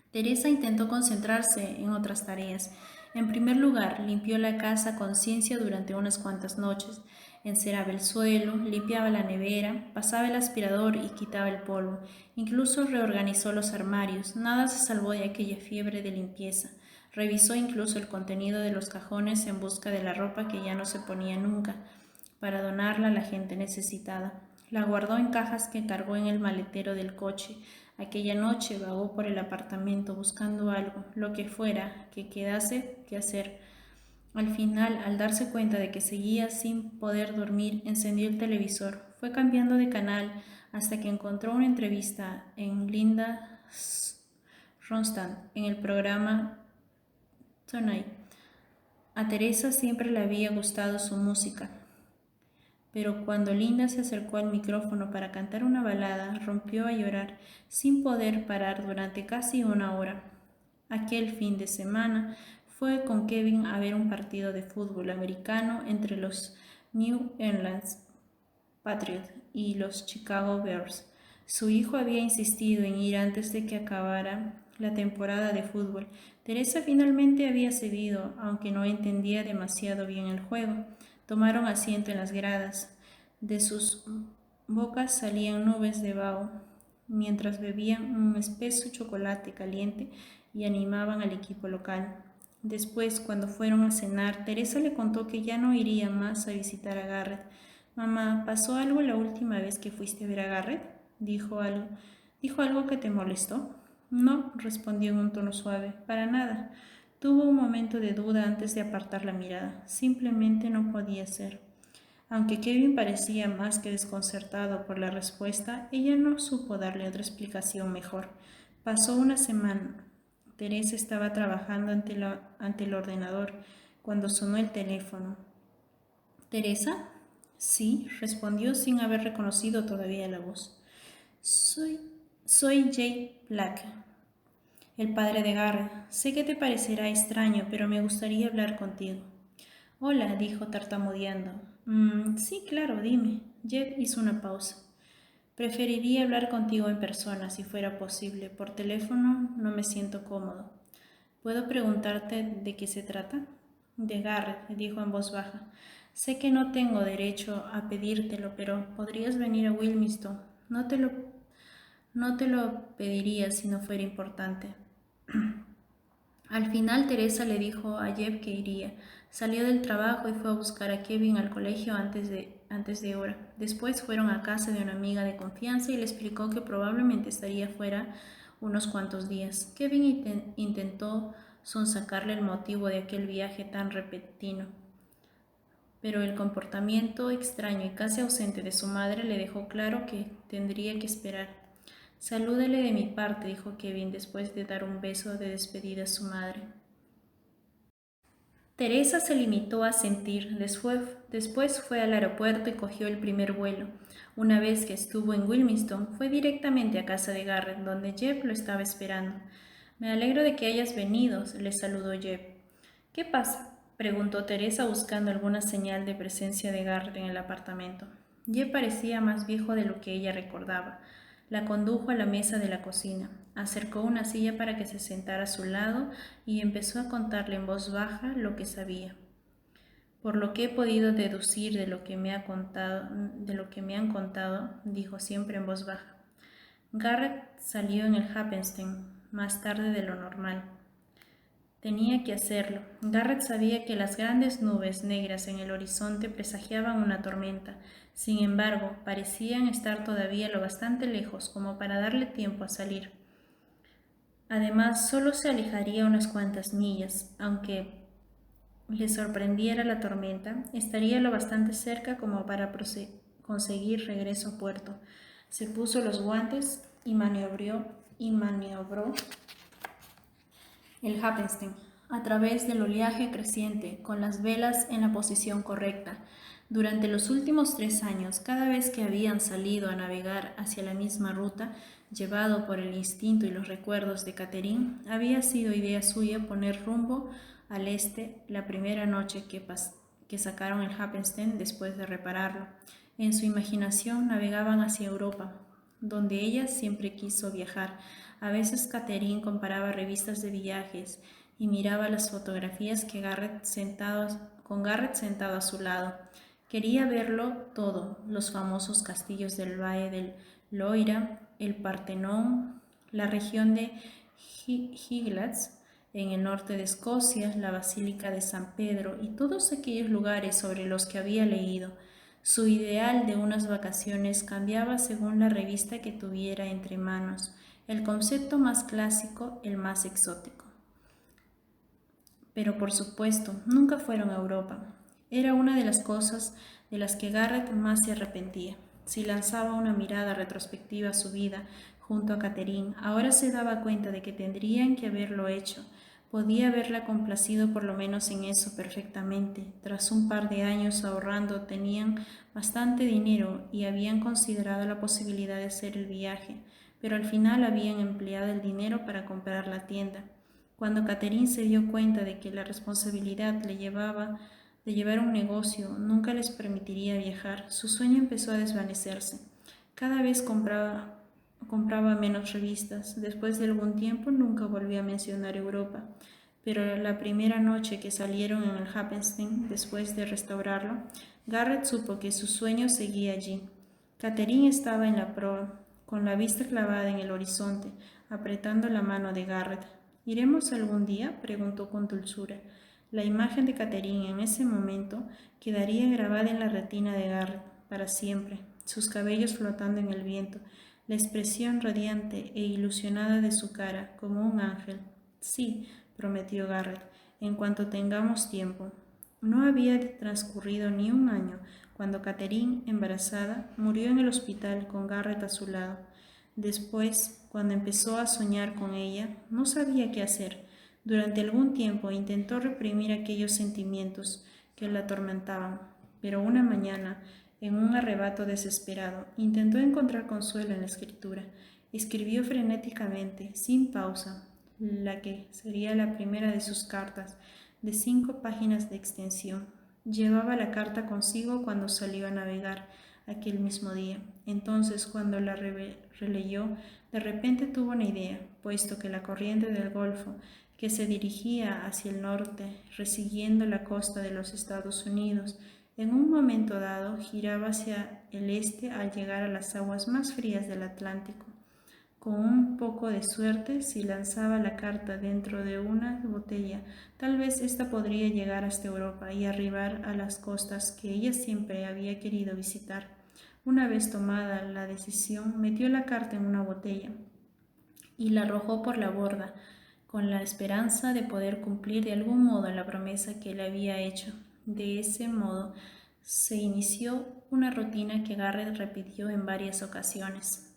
Teresa intentó concentrarse en otras tareas. En primer lugar, limpió la casa con ciencia durante unas cuantas noches. Enceraba el suelo, limpiaba la nevera, pasaba el aspirador y quitaba el polvo. Incluso reorganizó los armarios. Nada se salvó de aquella fiebre de limpieza. Revisó incluso el contenido de los cajones en busca de la ropa que ya no se ponía nunca, para donarla a la gente necesitada. La guardó en cajas que cargó en el maletero del coche. Aquella noche vagó por el apartamento buscando algo, lo que fuera, que quedase que hacer. Al final, al darse cuenta de que seguía sin poder dormir, encendió el televisor. Fue cambiando de canal hasta que encontró una entrevista en Linda Ronstadt en el programa Tonight. A Teresa siempre le había gustado su música, pero cuando Linda se acercó al micrófono para cantar una balada, rompió a llorar sin poder parar durante casi una hora. Aquel fin de semana fue con Kevin a ver un partido de fútbol americano entre los New England Patriots y los Chicago Bears. Su hijo había insistido en ir antes de que acabara la temporada de fútbol. Teresa finalmente había cedido, aunque no entendía demasiado bien el juego. Tomaron asiento en las gradas. De sus bocas salían nubes de vaho, mientras bebían un espeso chocolate caliente y animaban al equipo local. Después, cuando fueron a cenar, Teresa le contó que ya no iría más a visitar a Garrett. «Mamá, ¿pasó algo la última vez que fuiste a ver a Garrett?» ¿Dijo algo que te molestó? No, respondió en un tono suave, para nada. Tuvo un momento de duda antes de apartar la mirada. Simplemente no podía ser. Aunque Kevin parecía más que desconcertado por la respuesta, ella no supo darle otra explicación mejor. Pasó una semana. Teresa estaba trabajando ante el ordenador cuando sonó el teléfono. ¿Teresa? Sí, respondió sin haber reconocido todavía la voz. Soy Jake Black, el padre de Garrett. Sé que te parecerá extraño, pero me gustaría hablar contigo. Hola, dijo tartamudeando. Sí, claro, dime. Jeff hizo una pausa. Preferiría hablar contigo en persona, si fuera posible. Por teléfono no me siento cómodo. ¿Puedo preguntarte de qué se trata? De Garrett, dijo en voz baja. Sé que no tengo derecho a pedírtelo, pero podrías venir a Wilmington. No te lo pediría si no fuera importante. Al final Teresa le dijo a Jeff que iría. Salió del trabajo y fue a buscar a Kevin al colegio antes de hora. Después fueron a casa de una amiga de confianza y le explicó que probablemente estaría fuera unos cuantos días. Kevin intentó sonsacarle el motivo de aquel viaje tan repentino, pero el comportamiento extraño y casi ausente de su madre le dejó claro que tendría que esperar. «Salúdele de mi parte», dijo Kevin después de dar un beso de despedida a su madre. Teresa se limitó a asentir. Después fue al aeropuerto y cogió el primer vuelo. Una vez que estuvo en Wilmington, fue directamente a casa de Garrett, donde Jeb lo estaba esperando. «Me alegro de que hayas venido», le saludó Jeb. «¿Qué pasa?», preguntó Teresa buscando alguna señal de presencia de Garrett en el apartamento. Jeb parecía más viejo de lo que ella recordaba. La condujo a la mesa de la cocina, acercó una silla para que se sentara a su lado y empezó a contarle en voz baja lo que sabía. «Por lo que he podido deducir de lo que me han contado», dijo siempre en voz baja, «Garrett salió en el Happenstein más tarde de lo normal. Tenía que hacerlo. Garrett sabía que las grandes nubes negras en el horizonte presagiaban una tormenta. Sin embargo, parecían estar todavía lo bastante lejos como para darle tiempo a salir. Además, solo se alejaría unas cuantas millas. Aunque le sorprendiera la tormenta, estaría lo bastante cerca como para conseguir regreso a puerto. Se puso los guantes y maniobró el Happenstein a través del oleaje creciente, con las velas en la posición correcta. Durante los últimos 3 años, cada vez que habían salido a navegar hacia la misma ruta, llevado por el instinto y los recuerdos de Catherine, había sido idea suya poner rumbo al este la primera noche que sacaron el Happenstein después de repararlo. En su imaginación navegaban hacia Europa, donde ella siempre quiso viajar. A veces Catherine comparaba revistas de viajes y miraba las fotografías con Garrett sentado a su lado. Quería verlo todo: los famosos castillos del Valle del Loira, el Partenón, la región de Highlands en el norte de Escocia, la Basílica de San Pedro y todos aquellos lugares sobre los que había leído. Su ideal de unas vacaciones cambiaba según la revista que tuviera entre manos, el concepto más clásico, el más exótico. Pero por supuesto, nunca fueron a Europa. Era una de las cosas de las que Garrett más se arrepentía. Si lanzaba una mirada retrospectiva a su vida junto a Catherine, ahora se daba cuenta de que tendrían que haberlo hecho. Podía haberla complacido por lo menos en eso perfectamente. Tras un par de años ahorrando, tenían bastante dinero y habían considerado la posibilidad de hacer el viaje, pero al final habían empleado el dinero para comprar la tienda. Cuando Catherine se dio cuenta de que la responsabilidad de llevar un negocio nunca les permitiría viajar, su sueño empezó a desvanecerse. Cada vez compraba menos revistas. Después de algún tiempo nunca volvió a mencionar Europa, pero la primera noche que salieron en el Happenstein, después de restaurarlo, Garrett supo que su sueño seguía allí. Catherine estaba en la proa, con la vista clavada en el horizonte, apretando la mano de Garrett. «¿Iremos algún día?», preguntó con dulzura. La imagen de Catherine en ese momento quedaría grabada en la retina de Garrett para siempre, sus cabellos flotando en el viento, la expresión radiante e ilusionada de su cara, como un ángel. «Sí», prometió Garrett, «en cuanto tengamos tiempo». No había transcurrido ni un año cuando Catherine, embarazada, murió en el hospital con Garrett a su lado. Después, cuando empezó a soñar con ella, no sabía qué hacer. Durante algún tiempo intentó reprimir aquellos sentimientos que la atormentaban, pero una mañana, en un arrebato desesperado, intentó encontrar consuelo en la escritura. Escribió frenéticamente, sin pausa, la que sería la primera de sus cartas, de 5 páginas de extensión. Llevaba la carta consigo cuando salió a navegar aquel mismo día. Entonces, cuando la releyó, de repente tuvo una idea, puesto que la corriente del Golfo, que se dirigía hacia el norte, resiguiendo la costa de los Estados Unidos, en un momento dado giraba hacia el este al llegar a las aguas más frías del Atlántico. Con un poco de suerte, si lanzaba la carta dentro de una botella, tal vez ésta podría llegar hasta Europa y arribar a las costas que ella siempre había querido visitar. Una vez tomada la decisión, metió la carta en una botella y la arrojó por la borda, con la esperanza de poder cumplir de algún modo la promesa que le había hecho. De ese modo se inició una rutina que Garrett repitió en varias ocasiones.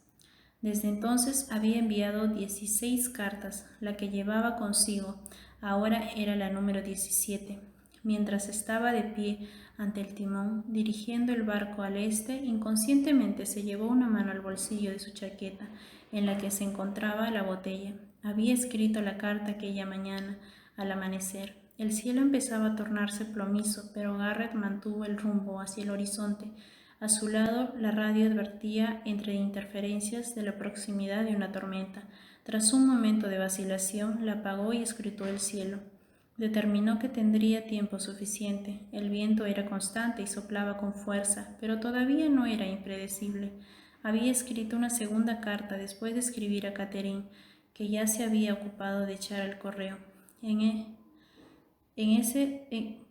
Desde entonces había enviado 16 cartas, la que llevaba consigo ahora era la número 17. Mientras estaba de pie ante el timón, dirigiendo el barco al este, inconscientemente se llevó una mano al bolsillo de su chaqueta, en la que se encontraba la botella. Había escrito la carta aquella mañana, al amanecer. El cielo empezaba a tornarse plomizo, pero Garrett mantuvo el rumbo hacia el horizonte. A su lado, la radio advertía entre interferencias de la proximidad de una tormenta. Tras un momento de vacilación, la apagó y escrutó el cielo. Determinó que tendría tiempo suficiente. El viento era constante y soplaba con fuerza, pero todavía no era impredecible. Había escrito una segunda carta después de escribir a Catherine, que ya se había ocupado de echar al correo.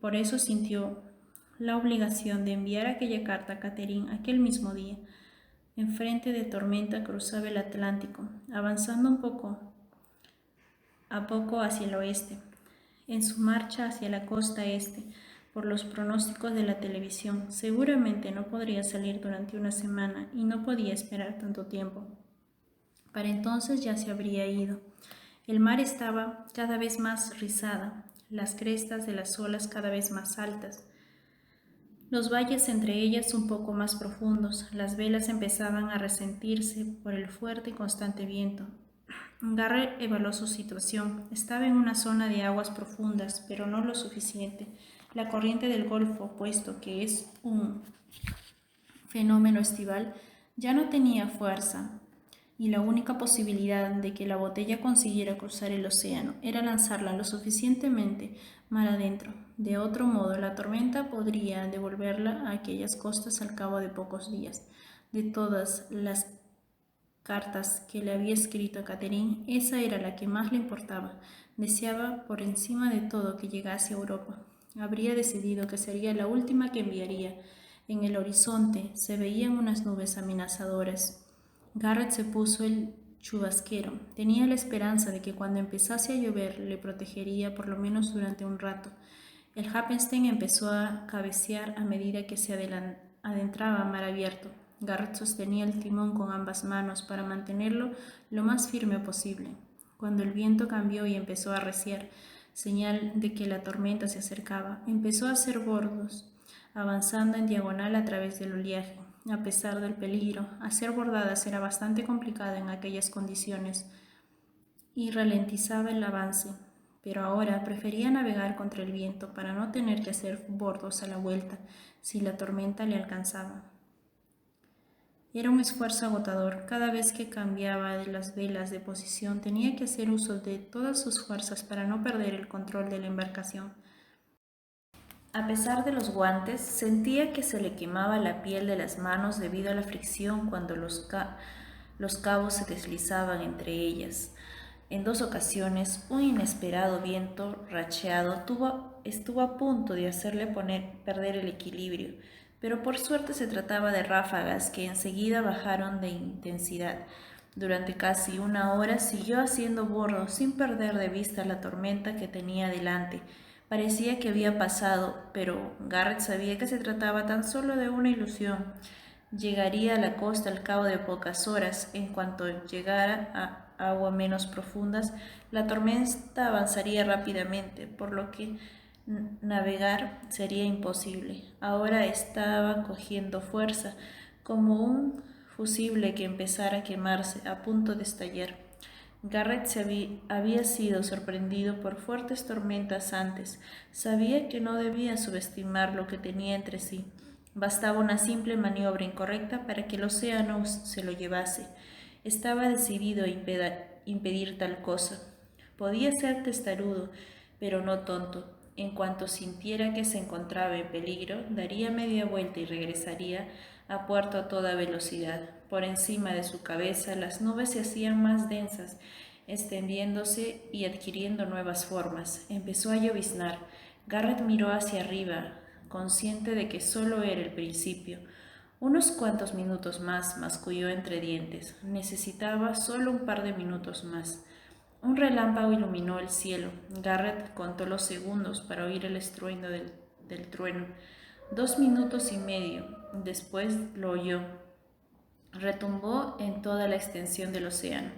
Por eso sintió la obligación de enviar aquella carta a Catherine aquel mismo día. En frente de tormenta cruzaba el Atlántico, avanzando poco a poco hacia el oeste, en su marcha hacia la costa este, por los pronósticos de la televisión. Seguramente no podría salir durante una semana y no podía esperar tanto tiempo. Para entonces ya se habría ido. El mar estaba cada vez más rizada, las crestas de las olas cada vez más altas, los valles entre ellas un poco más profundos. Las velas empezaban a resentirse por el fuerte y constante viento. Garrett evaluó su situación. Estaba en una zona de aguas profundas, pero no lo suficiente. La corriente del Golfo, puesto que es un fenómeno estival, ya no tenía fuerza, y la única posibilidad de que la botella consiguiera cruzar el océano era lanzarla lo suficientemente mar adentro. De otro modo, la tormenta podría devolverla a aquellas costas al cabo de pocos días. De todas las cartas que le había escrito a Catherine, esa era la que más le importaba. Deseaba por encima de todo que llegase a Europa. Habría decidido que sería la última que enviaría. En el horizonte se veían unas nubes amenazadoras. Garrett se puso el chubasquero. Tenía la esperanza de que cuando empezase a llover le protegería por lo menos durante un rato. El Happenstein empezó a cabecear a medida que se adentraba a mar abierto. Garrett sostenía el timón con ambas manos para mantenerlo lo más firme posible. Cuando el viento cambió y empezó a arreciar, señal de que la tormenta se acercaba, empezó a hacer bordos, avanzando en diagonal a través del oleaje. A pesar del peligro, hacer bordadas era bastante complicado en aquellas condiciones y ralentizaba el avance, pero ahora prefería navegar contra el viento para no tener que hacer bordos a la vuelta si la tormenta le alcanzaba. Era un esfuerzo agotador. Cada vez que cambiaba las velas de posición tenía que hacer uso de todas sus fuerzas para no perder el control de la embarcación. A pesar de los guantes, sentía que se le quemaba la piel de las manos debido a la fricción cuando los cabos se deslizaban entre ellas. En 2 ocasiones, un inesperado viento racheado estuvo a punto de hacerle perder el equilibrio, pero por suerte se trataba de ráfagas que enseguida bajaron de intensidad. Durante casi una hora siguió haciendo bordo sin perder de vista la tormenta que tenía delante. Parecía que había pasado, pero Garrett sabía que se trataba tan solo de una ilusión. Llegaría a la costa al cabo de pocas horas. En cuanto llegara a aguas menos profundas, la tormenta avanzaría rápidamente, por lo que navegar sería imposible. Ahora estaba cogiendo fuerza, como un fusible que empezara a quemarse, a punto de estallar. Garrett había sido sorprendido por fuertes tormentas antes. Sabía que no debía subestimar lo que tenía entre sí. Bastaba una simple maniobra incorrecta para que el océano se lo llevase. Estaba decidido a impedir tal cosa. Podía ser testarudo, pero no tonto. En cuanto sintiera que se encontraba en peligro, daría media vuelta y regresaría a puerto a toda velocidad. Por encima de su cabeza las nubes se hacían más densas, extendiéndose y adquiriendo nuevas formas. Empezó a lloviznar. Garrett miró hacia arriba, consciente de que solo era el principio. Unos cuantos minutos más, masculló entre dientes. Necesitaba solo un par de minutos más. Un relámpago iluminó el cielo. Garrett contó los segundos para oír el estruendo del trueno. 2 minutos y medio. Después lo oyó. Retumbó en toda la extensión del océano.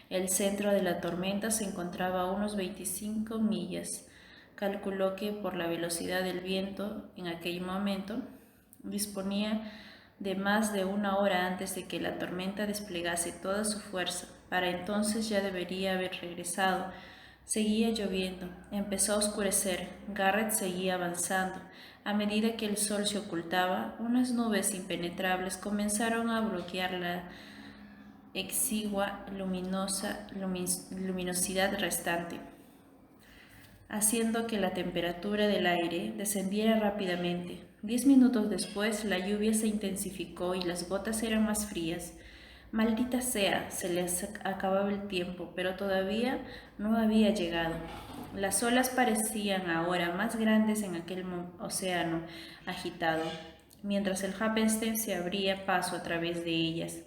El centro de la tormenta se encontraba a unos 25 millas. Calculó que por la velocidad del viento en aquel momento disponía de más de una hora antes de que la tormenta desplegase toda su fuerza. Para entonces ya debería haber regresado. Seguía lloviendo. Empezó a oscurecer. Garrett seguía avanzando. A medida que el sol se ocultaba, unas nubes impenetrables comenzaron a bloquear la exigua luminosidad restante, haciendo que la temperatura del aire descendiera rápidamente. 10 minutos después, la lluvia se intensificó y las gotas eran más frías. Maldita sea, se les acababa el tiempo, pero todavía no había llegado. Las olas parecían ahora más grandes en aquel océano agitado, mientras el Happenstein se abría paso a través de ellas.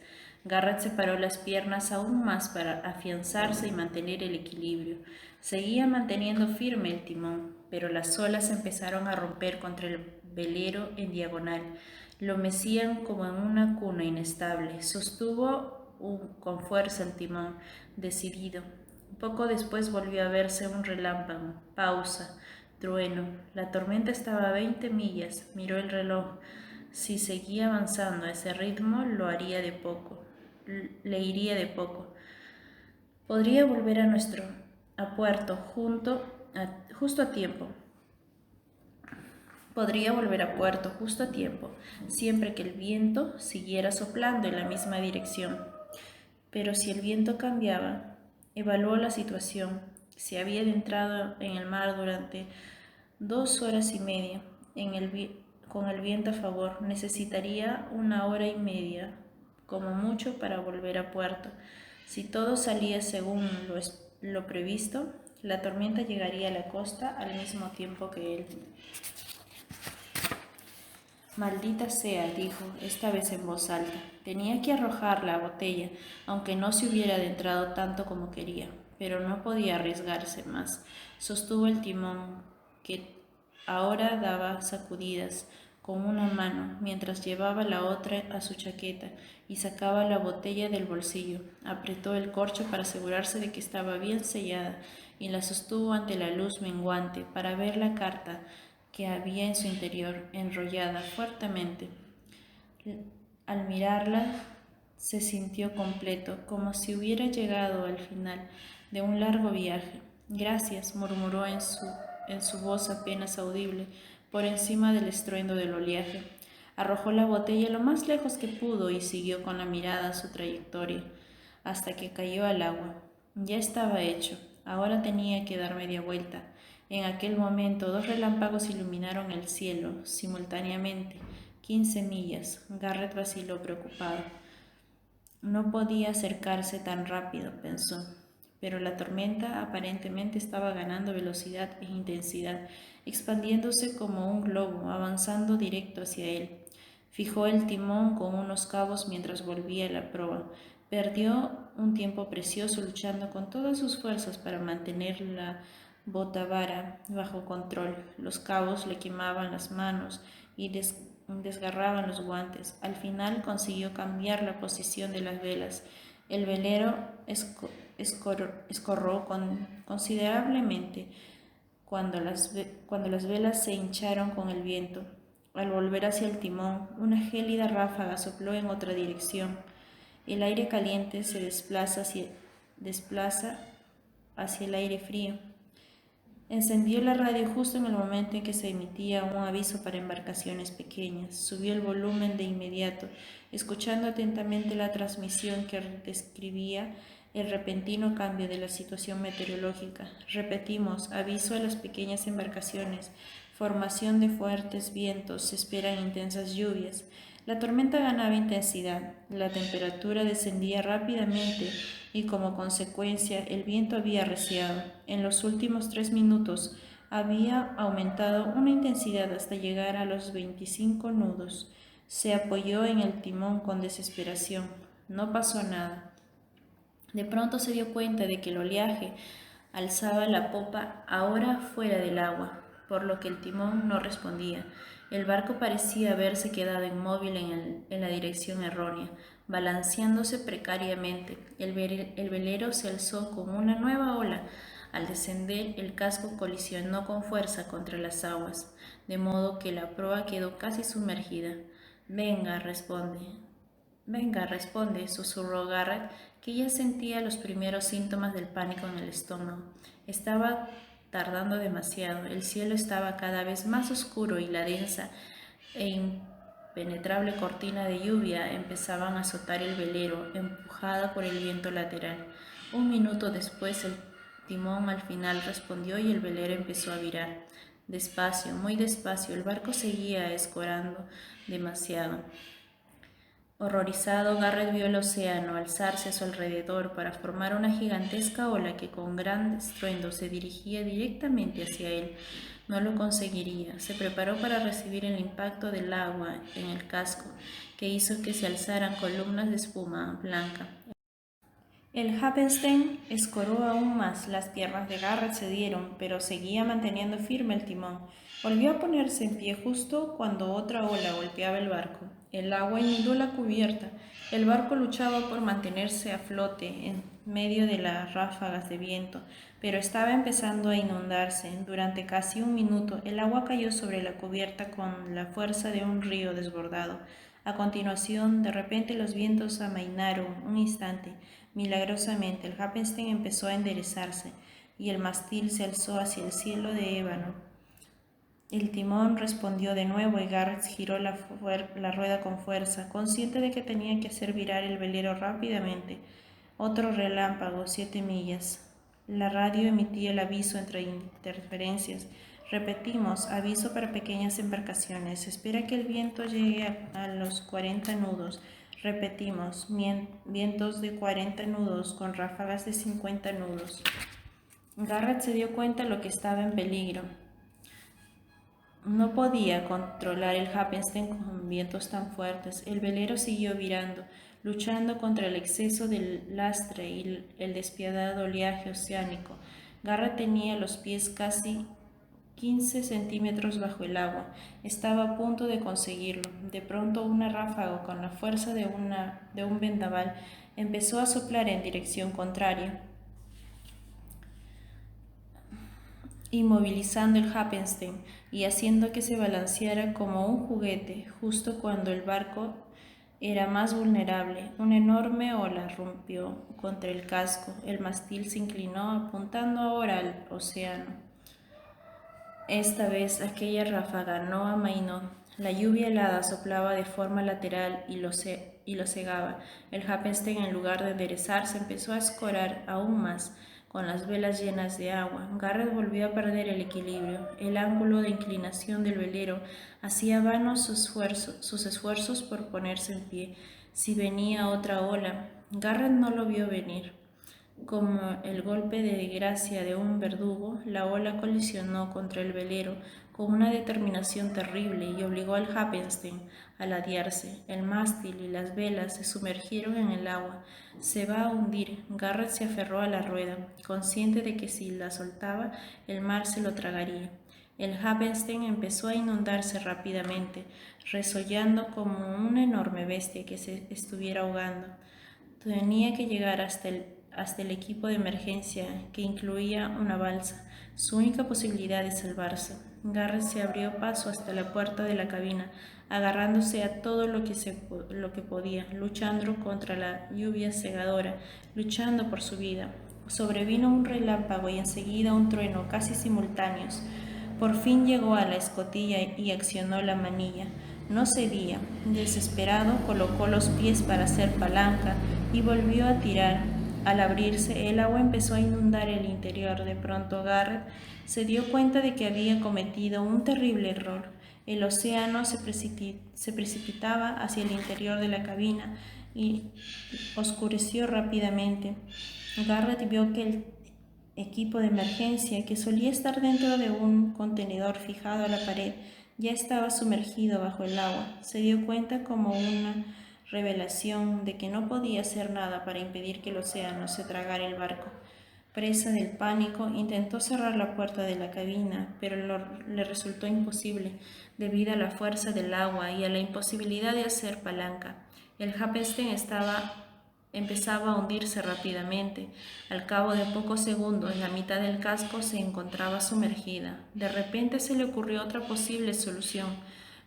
Garrett separó las piernas aún más para afianzarse y mantener el equilibrio. Seguía manteniendo firme el timón, pero las olas empezaron a romper contra el velero en diagonal. Lo mecían como en una cuna inestable. Sostuvo con fuerza el timón, decidido. Poco después volvió a verse un relámpago. Pausa. Trueno. La tormenta estaba a 20 millas. Miró el reloj. Si seguía avanzando a ese ritmo, le iría de poco. Podría volver a puerto justo a tiempo. Podría volver a puerto justo a tiempo, siempre que el viento siguiera soplando en la misma dirección. Pero si el viento cambiaba, evaluó la situación. Se había adentrado en el mar durante 2 horas y media. Con el viento a favor, necesitaría 1 hora y media, como mucho, para volver a puerto. Si todo salía según lo previsto, la tormenta llegaría a la costa al mismo tiempo que él. Maldita sea, dijo, esta vez en voz alta. Tenía que arrojar la botella, aunque no se hubiera adentrado tanto como quería, pero no podía arriesgarse más. Sostuvo el timón, que ahora daba sacudidas, con una mano, mientras llevaba la otra a su chaqueta, y sacaba la botella del bolsillo. Apretó el corcho para asegurarse de que estaba bien sellada, y la sostuvo ante la luz menguante para ver la carta que había en su interior, enrollada fuertemente. Al mirarla, se sintió completo, como si hubiera llegado al final de un largo viaje. Gracias, murmuró en su voz apenas audible, por encima del estruendo del oleaje. Arrojó la botella lo más lejos que pudo y siguió con la mirada su trayectoria, hasta que cayó al agua. Ya estaba hecho, ahora tenía que dar media vuelta. En aquel momento 2 relámpagos iluminaron el cielo simultáneamente. 15 millas. Garrett vaciló preocupado. No podía acercarse tan rápido, pensó, pero la tormenta aparentemente estaba ganando velocidad e intensidad, expandiéndose como un globo, avanzando directo hacia él. Fijó el timón con unos cabos mientras volvía a la proa. Perdió un tiempo precioso luchando con todas sus fuerzas para mantener la botavara bajo control. Los cabos le quemaban las manos y desgarraban los guantes. Al final consiguió cambiar la posición de las velas. El velero escorró considerablemente cuando las velas se hincharon con el viento. Al volver hacia el timón, una gélida ráfaga sopló en otra dirección. El aire caliente se desplaza hacia el aire frío. Encendió la radio justo en el momento en que se emitía un aviso para embarcaciones pequeñas. Subió el volumen de inmediato, escuchando atentamente la transmisión que describía el repentino cambio de la situación meteorológica. Repetimos, aviso a las pequeñas embarcaciones, formación de fuertes vientos, se esperan intensas lluvias. La tormenta ganaba intensidad, la temperatura descendía rápidamente y como consecuencia el viento había arreciado. En los últimos 3 minutos había aumentado una intensidad hasta llegar a los 25 nudos. Se apoyó en el timón con desesperación. No pasó nada. De pronto se dio cuenta de que el oleaje alzaba la popa ahora fuera del agua, por lo que el timón no respondía. El barco parecía haberse quedado inmóvil en la dirección errónea, balanceándose precariamente. El velero se alzó con una nueva ola. Al descender, el casco colisionó con fuerza contra las aguas, de modo que la proa quedó casi sumergida. Venga, responde, susurró Garrett, que ya sentía los primeros síntomas del pánico en el estómago. Estaba tardando demasiado. El cielo estaba cada vez más oscuro y la densa e impenetrable cortina de lluvia empezaban a azotar el velero, empujada por el viento lateral. Un minuto después el timón al final respondió y el velero empezó a virar. Despacio, muy despacio, el barco seguía escorando demasiado. Horrorizado, Garrett vio el océano alzarse a su alrededor para formar una gigantesca ola que con gran estruendo se dirigía directamente hacia él. No lo conseguiría. Se preparó para recibir el impacto del agua en el casco, que hizo que se alzaran columnas de espuma blanca. El Happenstein escoró aún más, las piernas de Garrett cedieron, pero seguía manteniendo firme el timón. Volvió a ponerse en pie justo cuando otra ola golpeaba el barco. El agua inundó la cubierta. El barco luchaba por mantenerse a flote en medio de las ráfagas de viento, pero estaba empezando a inundarse. Durante casi un minuto, el agua cayó sobre la cubierta con la fuerza de un río desbordado. A continuación, de repente los vientos amainaron un instante. Milagrosamente, el Happenstein empezó a enderezarse y el mástil se alzó hacia el cielo de ébano. El timón respondió de nuevo y Garrett giró la rueda con fuerza, consciente de que tenía que hacer virar el velero rápidamente. Otro relámpago, 7 millas. La radio emitía el aviso entre interferencias. Repetimos, aviso para pequeñas embarcaciones. Espera que el viento llegue a los 40 nudos. Repetimos, vientos de 40 nudos con ráfagas de 50 nudos. Garrett se dio cuenta de lo que estaba en peligro. No podía controlar el Happenstein con vientos tan fuertes. El velero siguió virando, luchando contra el exceso del lastre y el despiadado oleaje oceánico. Garrett tenía los pies casi 15 centímetros bajo el agua. Estaba a punto de conseguirlo. De pronto una ráfaga con la fuerza de un vendaval empezó a soplar en dirección contraria, inmovilizando el Happenstein y haciendo que se balanceara como un juguete justo cuando el barco era más vulnerable. Una enorme ola rompió contra el casco. El mástil se inclinó, apuntando ahora al océano. Esta vez aquella ráfaga no amainó. La lluvia helada soplaba de forma lateral y lo cegaba. El Happenstein, en lugar de enderezarse, empezó a escorar aún más, con las velas llenas de agua. Garrett volvió a perder el equilibrio. El ángulo de inclinación del velero hacía vanos sus esfuerzos por ponerse en pie. Si venía otra ola, Garrett no lo vio venir. Como el golpe de gracia de un verdugo, la ola colisionó contra el velero con una determinación terrible y obligó al Happenstein a ladearse. El mástil y las velas se sumergieron en el agua. Se va a hundir. Garrett se aferró a la rueda, consciente de que si la soltaba, el mar se lo tragaría. El Happenstein empezó a inundarse rápidamente, resollando como una enorme bestia que se estuviera ahogando. Tenía que llegar hasta el equipo de emergencia, que incluía una balsa, su única posibilidad de salvarse. Garrett se abrió paso hasta la puerta de la cabina, agarrándose a todo lo que podía, luchando contra la lluvia cegadora, luchando por su vida. Sobrevino un relámpago y enseguida un trueno casi simultáneos. Por fin llegó a la escotilla y accionó la manilla. No cedía. Desesperado, colocó los pies para hacer palanca y volvió a tirar. Al abrirse, el agua empezó a inundar el interior. De pronto Garrett se dio cuenta de que había cometido un terrible error. El océano se precipitaba hacia el interior de la cabina y oscureció rápidamente. Garrett vio que el equipo de emergencia, que solía estar dentro de un contenedor fijado a la pared, Ya estaba sumergido bajo el agua. Se dio cuenta como una revelación de que no podía hacer nada para impedir que el océano se tragara el barco. Presa del pánico, intentó cerrar la puerta de la cabina, pero le resultó imposible debido a la fuerza del agua y a la imposibilidad de hacer palanca. El Harpentine empezaba a hundirse rápidamente. Al cabo de pocos segundos, la mitad del casco se encontraba sumergida. De repente se le ocurrió otra posible solución.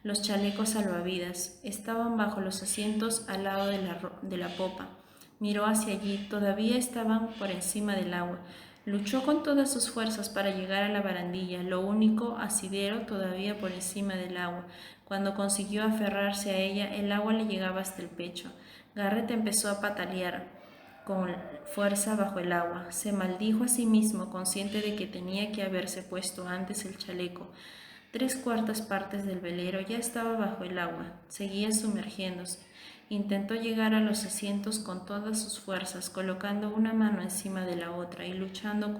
Los chalecos salvavidas estaban bajo los asientos al lado de la popa. Miró hacia allí, todavía estaban por encima del agua. Luchó con todas sus fuerzas para llegar a la barandilla, lo único asidero todavía por encima del agua. Cuando consiguió aferrarse a ella, el agua le llegaba hasta el pecho. Garrett empezó a patalear con fuerza bajo el agua. Se maldijo a sí mismo, consciente de que tenía que haberse puesto antes el chaleco. 3/4 partes del velero ya estaba bajo el agua. Seguía sumergiéndose. Intentó llegar a los asientos con todas sus fuerzas, colocando una mano encima de la otra y luchando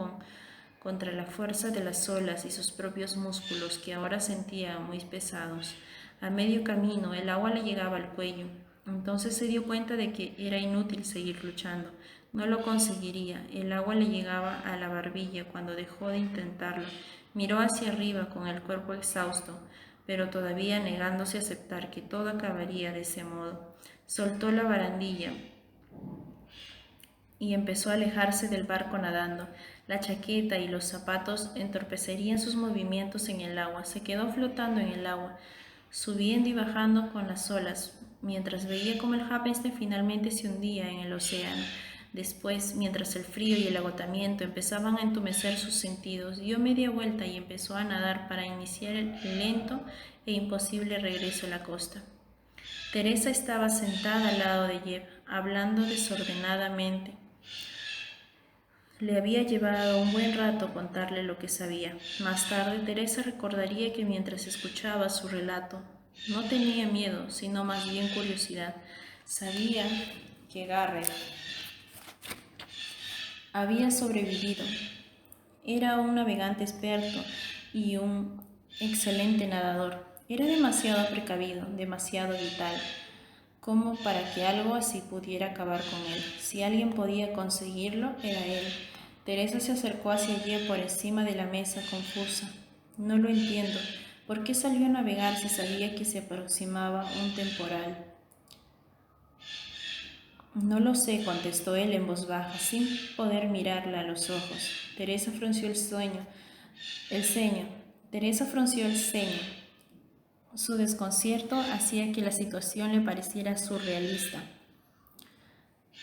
contra la fuerza de las olas y sus propios músculos, que ahora sentía muy pesados. A medio camino, el agua le llegaba al cuello. Entonces se dio cuenta de que era inútil seguir luchando. No lo conseguiría. El agua le llegaba a la barbilla cuando dejó de intentarlo. Miró hacia arriba con el cuerpo exhausto, pero todavía negándose a aceptar que todo acabaría de ese modo. Soltó la barandilla y empezó a alejarse del barco nadando. La chaqueta y los zapatos entorpecerían sus movimientos en el agua. Se quedó flotando en el agua, subiendo y bajando con las olas, mientras veía cómo el Harpentine finalmente se hundía en el océano. Después, mientras el frío y el agotamiento empezaban a entumecer sus sentidos, dio media vuelta y empezó a nadar para iniciar el lento e imposible regreso a la costa. Teresa estaba sentada al lado de Jeb, hablando desordenadamente. Le había llevado un buen rato contarle lo que sabía. Más tarde, Teresa recordaría que mientras escuchaba su relato, no tenía miedo, sino más bien curiosidad. Sabía que Garrett había sobrevivido. Era un navegante experto y un excelente nadador. Era demasiado precavido, demasiado vital, como para que algo así pudiera acabar con él. Si alguien podía conseguirlo, era él. Teresa se acercó hacia allí por encima de la mesa, confusa. No lo entiendo. ¿Por qué salió a navegar si sabía que se aproximaba un temporal? No lo sé, contestó él en voz baja, sin poder mirarla a los ojos. Teresa frunció el ceño. Teresa frunció el ceño. Su desconcierto hacía que la situación le pareciera surrealista.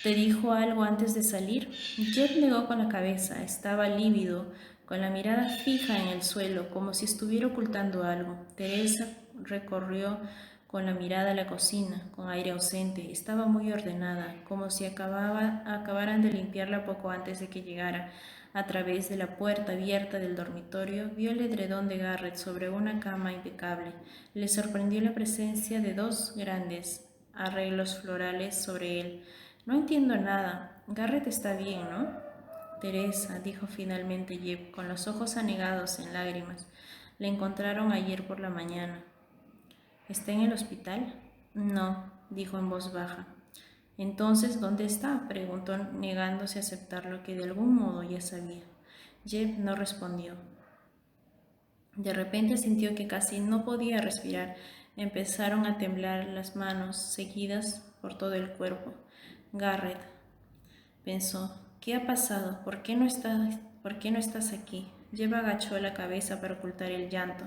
¿Te dijo algo antes de salir? Jeb negó con la cabeza. Estaba lívido, con la mirada fija en el suelo, como si estuviera ocultando algo. Teresa recorrió con la mirada la cocina, con aire ausente. Estaba muy ordenada, como si acabaran de limpiarla poco antes de que llegara. A través de la puerta abierta del dormitorio, vio el edredón de Garrett sobre una cama impecable. Le sorprendió la presencia de 2 grandes arreglos florales sobre él. No entiendo nada. Garrett está bien, ¿no? Teresa, dijo finalmente Jeb, con los ojos anegados en lágrimas. Le encontraron ayer por la mañana. ¿Está en el hospital? No, dijo en voz baja. Entonces, ¿dónde está? Preguntó, negándose a aceptar lo que de algún modo ya sabía. Jeb no respondió. De repente sintió que casi no podía respirar. Empezaron a temblar las manos, seguidas por todo el cuerpo. Garrett, pensó, ¿qué ha pasado? ¿Por qué no estás aquí? Jeb agachó la cabeza para ocultar el llanto,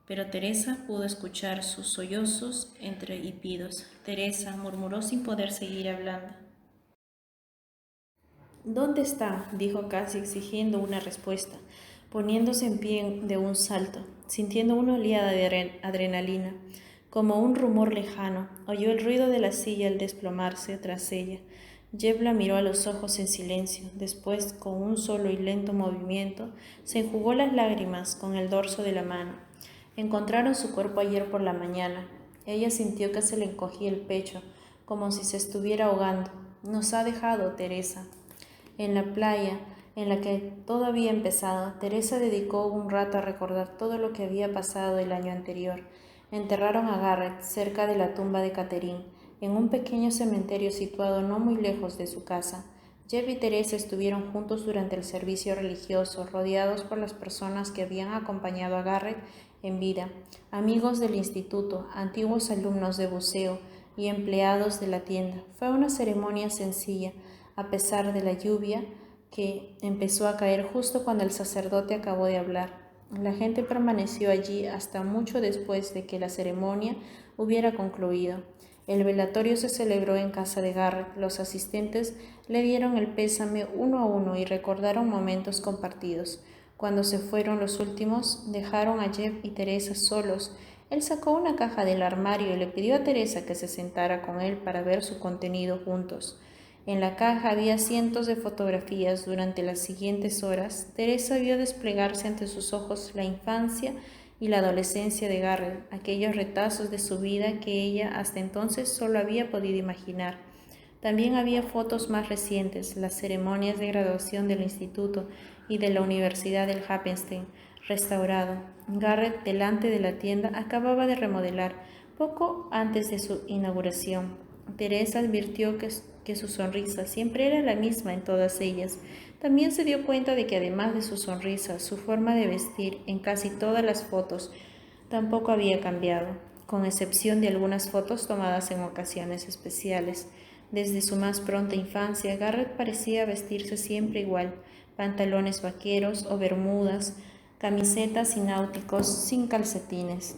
pero Teresa pudo escuchar sus sollozos entre hipidos. Teresa murmuró sin poder seguir hablando. ¿Dónde está?, dijo casi exigiendo una respuesta, poniéndose en pie de un salto, sintiendo una oleada de adrenalina. Como un rumor lejano, oyó el ruido de la silla al desplomarse tras ella. Jeb la miró a los ojos en silencio. Después, con un solo y lento movimiento, se enjugó las lágrimas con el dorso de la mano. Encontraron su cuerpo ayer por la mañana. Ella sintió que se le encogía el pecho, como si se estuviera ahogando. Nos ha dejado Teresa. En la playa, en la que todo había empezado. Teresa dedicó un rato a recordar todo lo que había pasado el año anterior. Enterraron a Garrett cerca de la tumba de Catherine, en un pequeño cementerio situado no muy lejos de su casa. Jeff y Teresa estuvieron juntos durante el servicio religioso, rodeados por las personas que habían acompañado a Garrett en vida, amigos del instituto, antiguos alumnos de buceo y empleados de la tienda. Fue una ceremonia sencilla, a pesar de la lluvia que empezó a caer justo cuando el sacerdote acabó de hablar. La gente permaneció allí hasta mucho después de que la ceremonia hubiera concluido. El velatorio se celebró en casa de Garrett. Los asistentes le dieron el pésame uno a uno y recordaron momentos compartidos. Cuando se fueron los últimos, dejaron a Jeff y Teresa solos. Él sacó una caja del armario y le pidió a Teresa que se sentara con él para ver su contenido juntos. En la caja había cientos de fotografías. Durante las siguientes horas, Teresa vio desplegarse ante sus ojos la infancia y la adolescencia de Garrett, aquellos retazos de su vida que ella hasta entonces solo había podido imaginar. También había fotos más recientes, las ceremonias de graduación del instituto y de la Universidad del Happenstein, restaurado. Garrett, delante de la tienda, acababa de remodelar, poco antes de su inauguración. Teresa advirtió que su sonrisa siempre era la misma en todas ellas. También se dio cuenta de que además de su sonrisa, su forma de vestir en casi todas las fotos tampoco había cambiado, con excepción de algunas fotos tomadas en ocasiones especiales. Desde su más pronta infancia, Garrett parecía vestirse siempre igual, pantalones vaqueros o bermudas, camisetas y náuticos sin calcetines.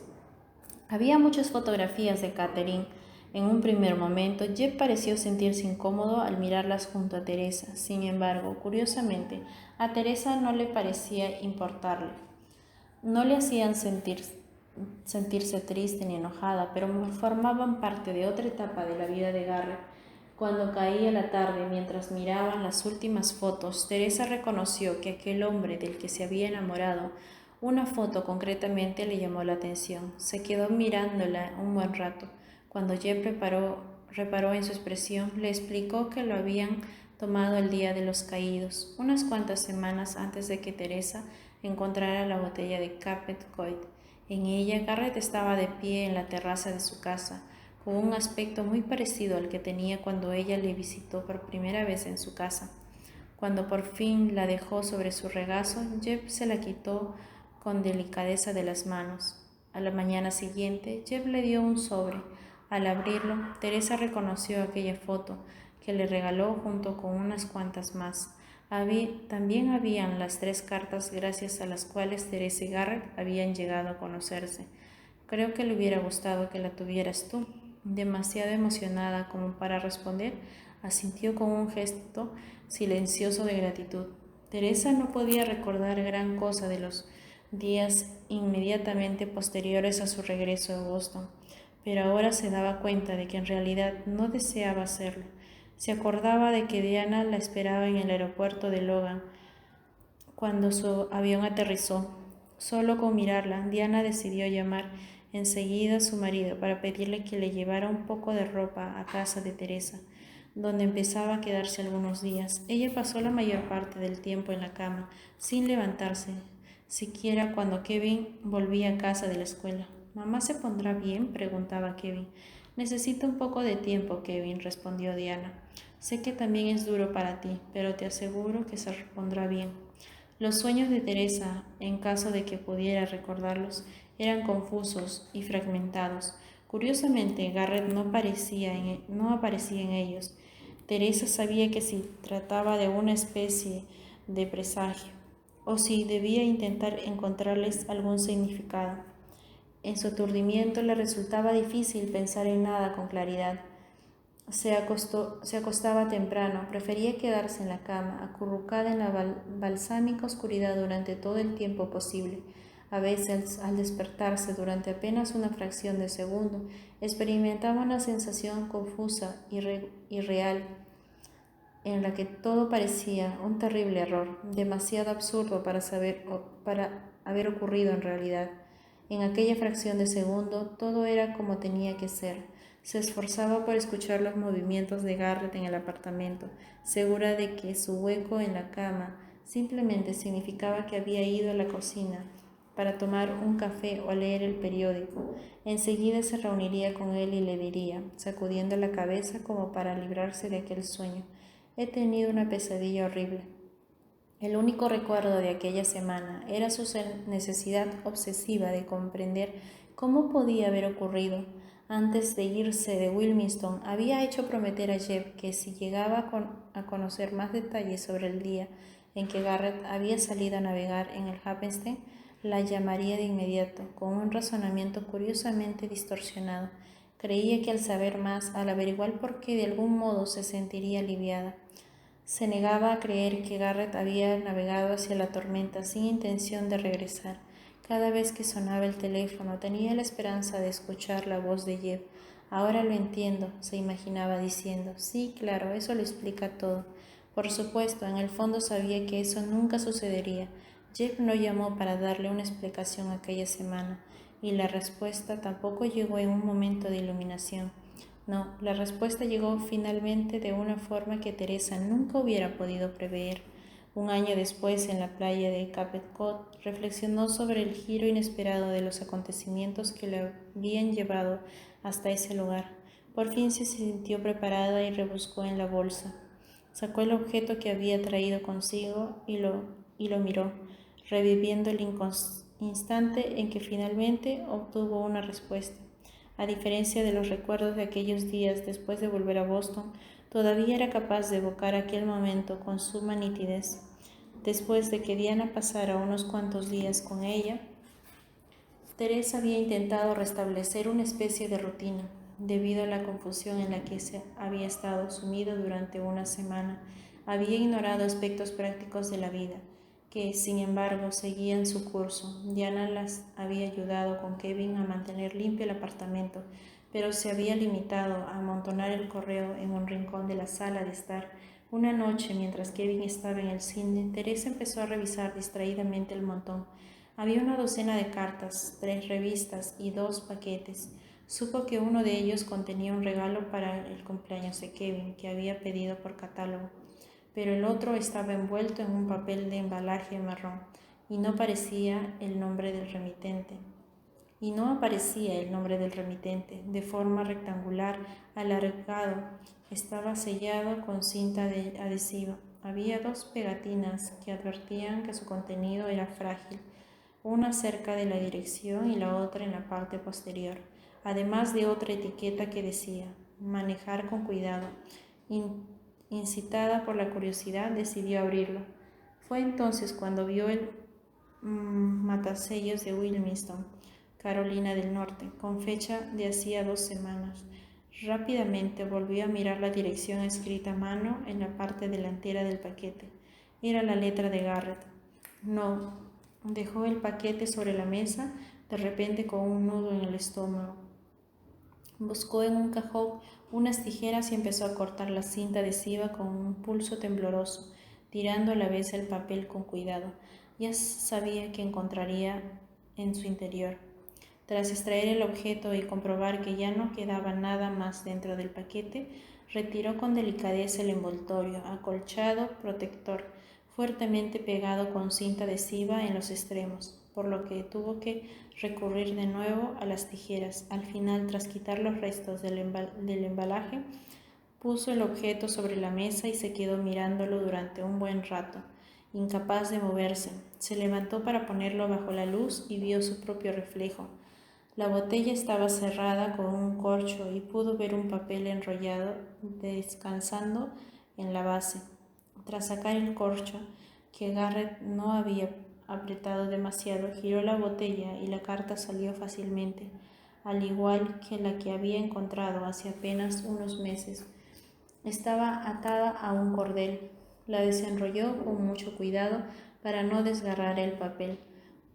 Había muchas fotografías de Catherine. En un primer momento, Jeff pareció sentirse incómodo al mirarlas junto a Teresa. Sin embargo, curiosamente, a Teresa no le parecía importarle. No le hacían sentirse triste ni enojada, pero formaban parte de otra etapa de la vida de Garrett. Cuando caía la tarde, mientras miraban las últimas fotos, Teresa reconoció que aquel hombre del que se había enamorado, una foto concretamente, le llamó la atención. Se quedó mirándola un buen rato. Cuando Jeff reparó en su expresión, le explicó que lo habían tomado el Día de los Caídos, unas cuantas semanas antes de que Teresa encontrara la botella de Capet Coit. En ella, Garrett estaba de pie en la terraza de su casa, con un aspecto muy parecido al que tenía cuando ella le visitó por primera vez en su casa. Cuando por fin la dejó sobre su regazo, Jeff se la quitó con delicadeza de las manos. A la mañana siguiente, Jeff le dio un sobre. Al abrirlo, Teresa reconoció aquella foto que le regaló junto con unas cuantas más. También habían las 3 cartas gracias a las cuales Teresa y Garrett habían llegado a conocerse. Creo que le hubiera gustado que la tuvieras tú. Demasiado emocionada como para responder, asintió con un gesto silencioso de gratitud. Teresa no podía recordar gran cosa de los días inmediatamente posteriores a su regreso a Boston, pero ahora se daba cuenta de que en realidad no deseaba hacerlo. Se acordaba de que Diana la esperaba en el aeropuerto de Logan cuando su avión aterrizó. Solo con mirarla, Diana decidió llamar enseguida a su marido para pedirle que le llevara un poco de ropa a casa de Teresa, donde empezaba a quedarse algunos días. Ella pasó la mayor parte del tiempo en la cama, sin levantarse, siquiera cuando Kevin volvía a casa de la escuela. ¿Mamá se pondrá bien?, preguntaba Kevin. Necesito un poco de tiempo, Kevin, respondió Diana. Sé que también es duro para ti, pero te aseguro que se pondrá bien. Los sueños de Teresa, en caso de que pudiera recordarlos, eran confusos y fragmentados. Curiosamente, Garrett no aparecía en ellos. Teresa sabía que si trataba de una especie de presagio, o si debía intentar encontrarles algún significado. En su aturdimiento le resultaba difícil pensar en nada con claridad. Se acostaba temprano, prefería quedarse en la cama, acurrucada en la balsámica oscuridad durante todo el tiempo posible. A veces, al despertarse durante apenas una fracción de segundo, experimentaba una sensación confusa y real, en la que todo parecía un terrible error, demasiado absurdo para haber ocurrido en realidad. En aquella fracción de segundo, todo era como tenía que ser. Se esforzaba por escuchar los movimientos de Garrett en el apartamento, segura de que su hueco en la cama simplemente significaba que había ido a la cocina para tomar un café o leer el periódico. Enseguida se reuniría con él y le diría, sacudiendo la cabeza como para librarse de aquel sueño: he tenido una pesadilla horrible. El único recuerdo de aquella semana era su necesidad obsesiva de comprender cómo podía haber ocurrido. Antes de irse de Wilmington, había hecho prometer a Jeff que si llegaba a conocer más detalles sobre el día en que Garrett había salido a navegar en el Happenstein, la llamaría de inmediato, con un razonamiento curiosamente distorsionado. Creía que al saber más, al averiguar por qué, de algún modo se sentiría aliviada. Se negaba a creer que Garrett había navegado hacia la tormenta sin intención de regresar. Cada vez que sonaba el teléfono tenía la esperanza de escuchar la voz de Jeff. Ahora lo entiendo, se imaginaba diciendo. Sí, claro, eso lo explica todo. Por supuesto, en el fondo sabía que eso nunca sucedería. Jeff no llamó para darle una explicación aquella semana, y la respuesta tampoco llegó en un momento de iluminación. No, la respuesta llegó finalmente de una forma que Teresa nunca hubiera podido prever. Un año después, en la playa de Cape Cod, reflexionó sobre el giro inesperado de los acontecimientos que le habían llevado hasta ese lugar. Por fin se sintió preparada y rebuscó en la bolsa. Sacó el objeto que había traído consigo y lo miró, reviviendo el instante en que finalmente obtuvo una respuesta. A diferencia de los recuerdos de aquellos días después de volver a Boston, todavía era capaz de evocar aquel momento con suma nitidez. Después de que Diana pasara unos cuantos días con ella, Teresa había intentado restablecer una especie de rutina, debido a la confusión en la que se había estado sumido durante una semana. Había ignorado aspectos prácticos de la vida, que, sin embargo, seguían su curso. Diana las había ayudado con Kevin a mantener limpio el apartamento, pero se había limitado a amontonar el correo en un rincón de la sala de estar. Una noche, mientras Kevin estaba en el cine, Teresa empezó a revisar distraídamente el montón. Había una docena de cartas, 3 revistas y 2 paquetes. Supo que uno de ellos contenía un regalo para el cumpleaños de Kevin, que había pedido por catálogo, pero el otro estaba envuelto en un papel de embalaje marrón y no aparecía el nombre del remitente. De forma rectangular, alargado, estaba sellado con cinta adhesiva. Había 2 pegatinas que advertían que su contenido era frágil, una cerca de la dirección y la otra en la parte posterior, además de otra etiqueta que decía: manejar con cuidado. Incitada por la curiosidad, decidió abrirlo. Fue entonces cuando vio el matasellos de Wilmington, Carolina del Norte, con fecha de hacía 2 semanas. Rápidamente volvió a mirar la dirección escrita a mano en la parte delantera del paquete. Era la letra de Garrett. No. Dejó el paquete sobre la mesa, de repente con un nudo en el estómago. Buscó en un cajón unas tijeras y empezó a cortar la cinta adhesiva con un pulso tembloroso, tirando a la vez el papel con cuidado. Ya sabía que encontraría en su interior. Tras extraer el objeto y comprobar que ya no quedaba nada más dentro del paquete, retiró con delicadeza el envoltorio, acolchado, protector, fuertemente pegado con cinta adhesiva en los extremos, por lo que tuvo que recurrir de nuevo a las tijeras. Al final, tras quitar los restos del embalaje, puso el objeto sobre la mesa y se quedó mirándolo durante un buen rato, incapaz de moverse. Se levantó para ponerlo bajo la luz y vio su propio reflejo. La botella estaba cerrada con un corcho y pudo ver un papel enrollado descansando en la base. Tras sacar el corcho, que Garrett no había apretado demasiado, giró la botella y la carta salió fácilmente, al igual que la que había encontrado hace apenas unos meses. Estaba atada a un cordel. La desenrolló con mucho cuidado para no desgarrar el papel.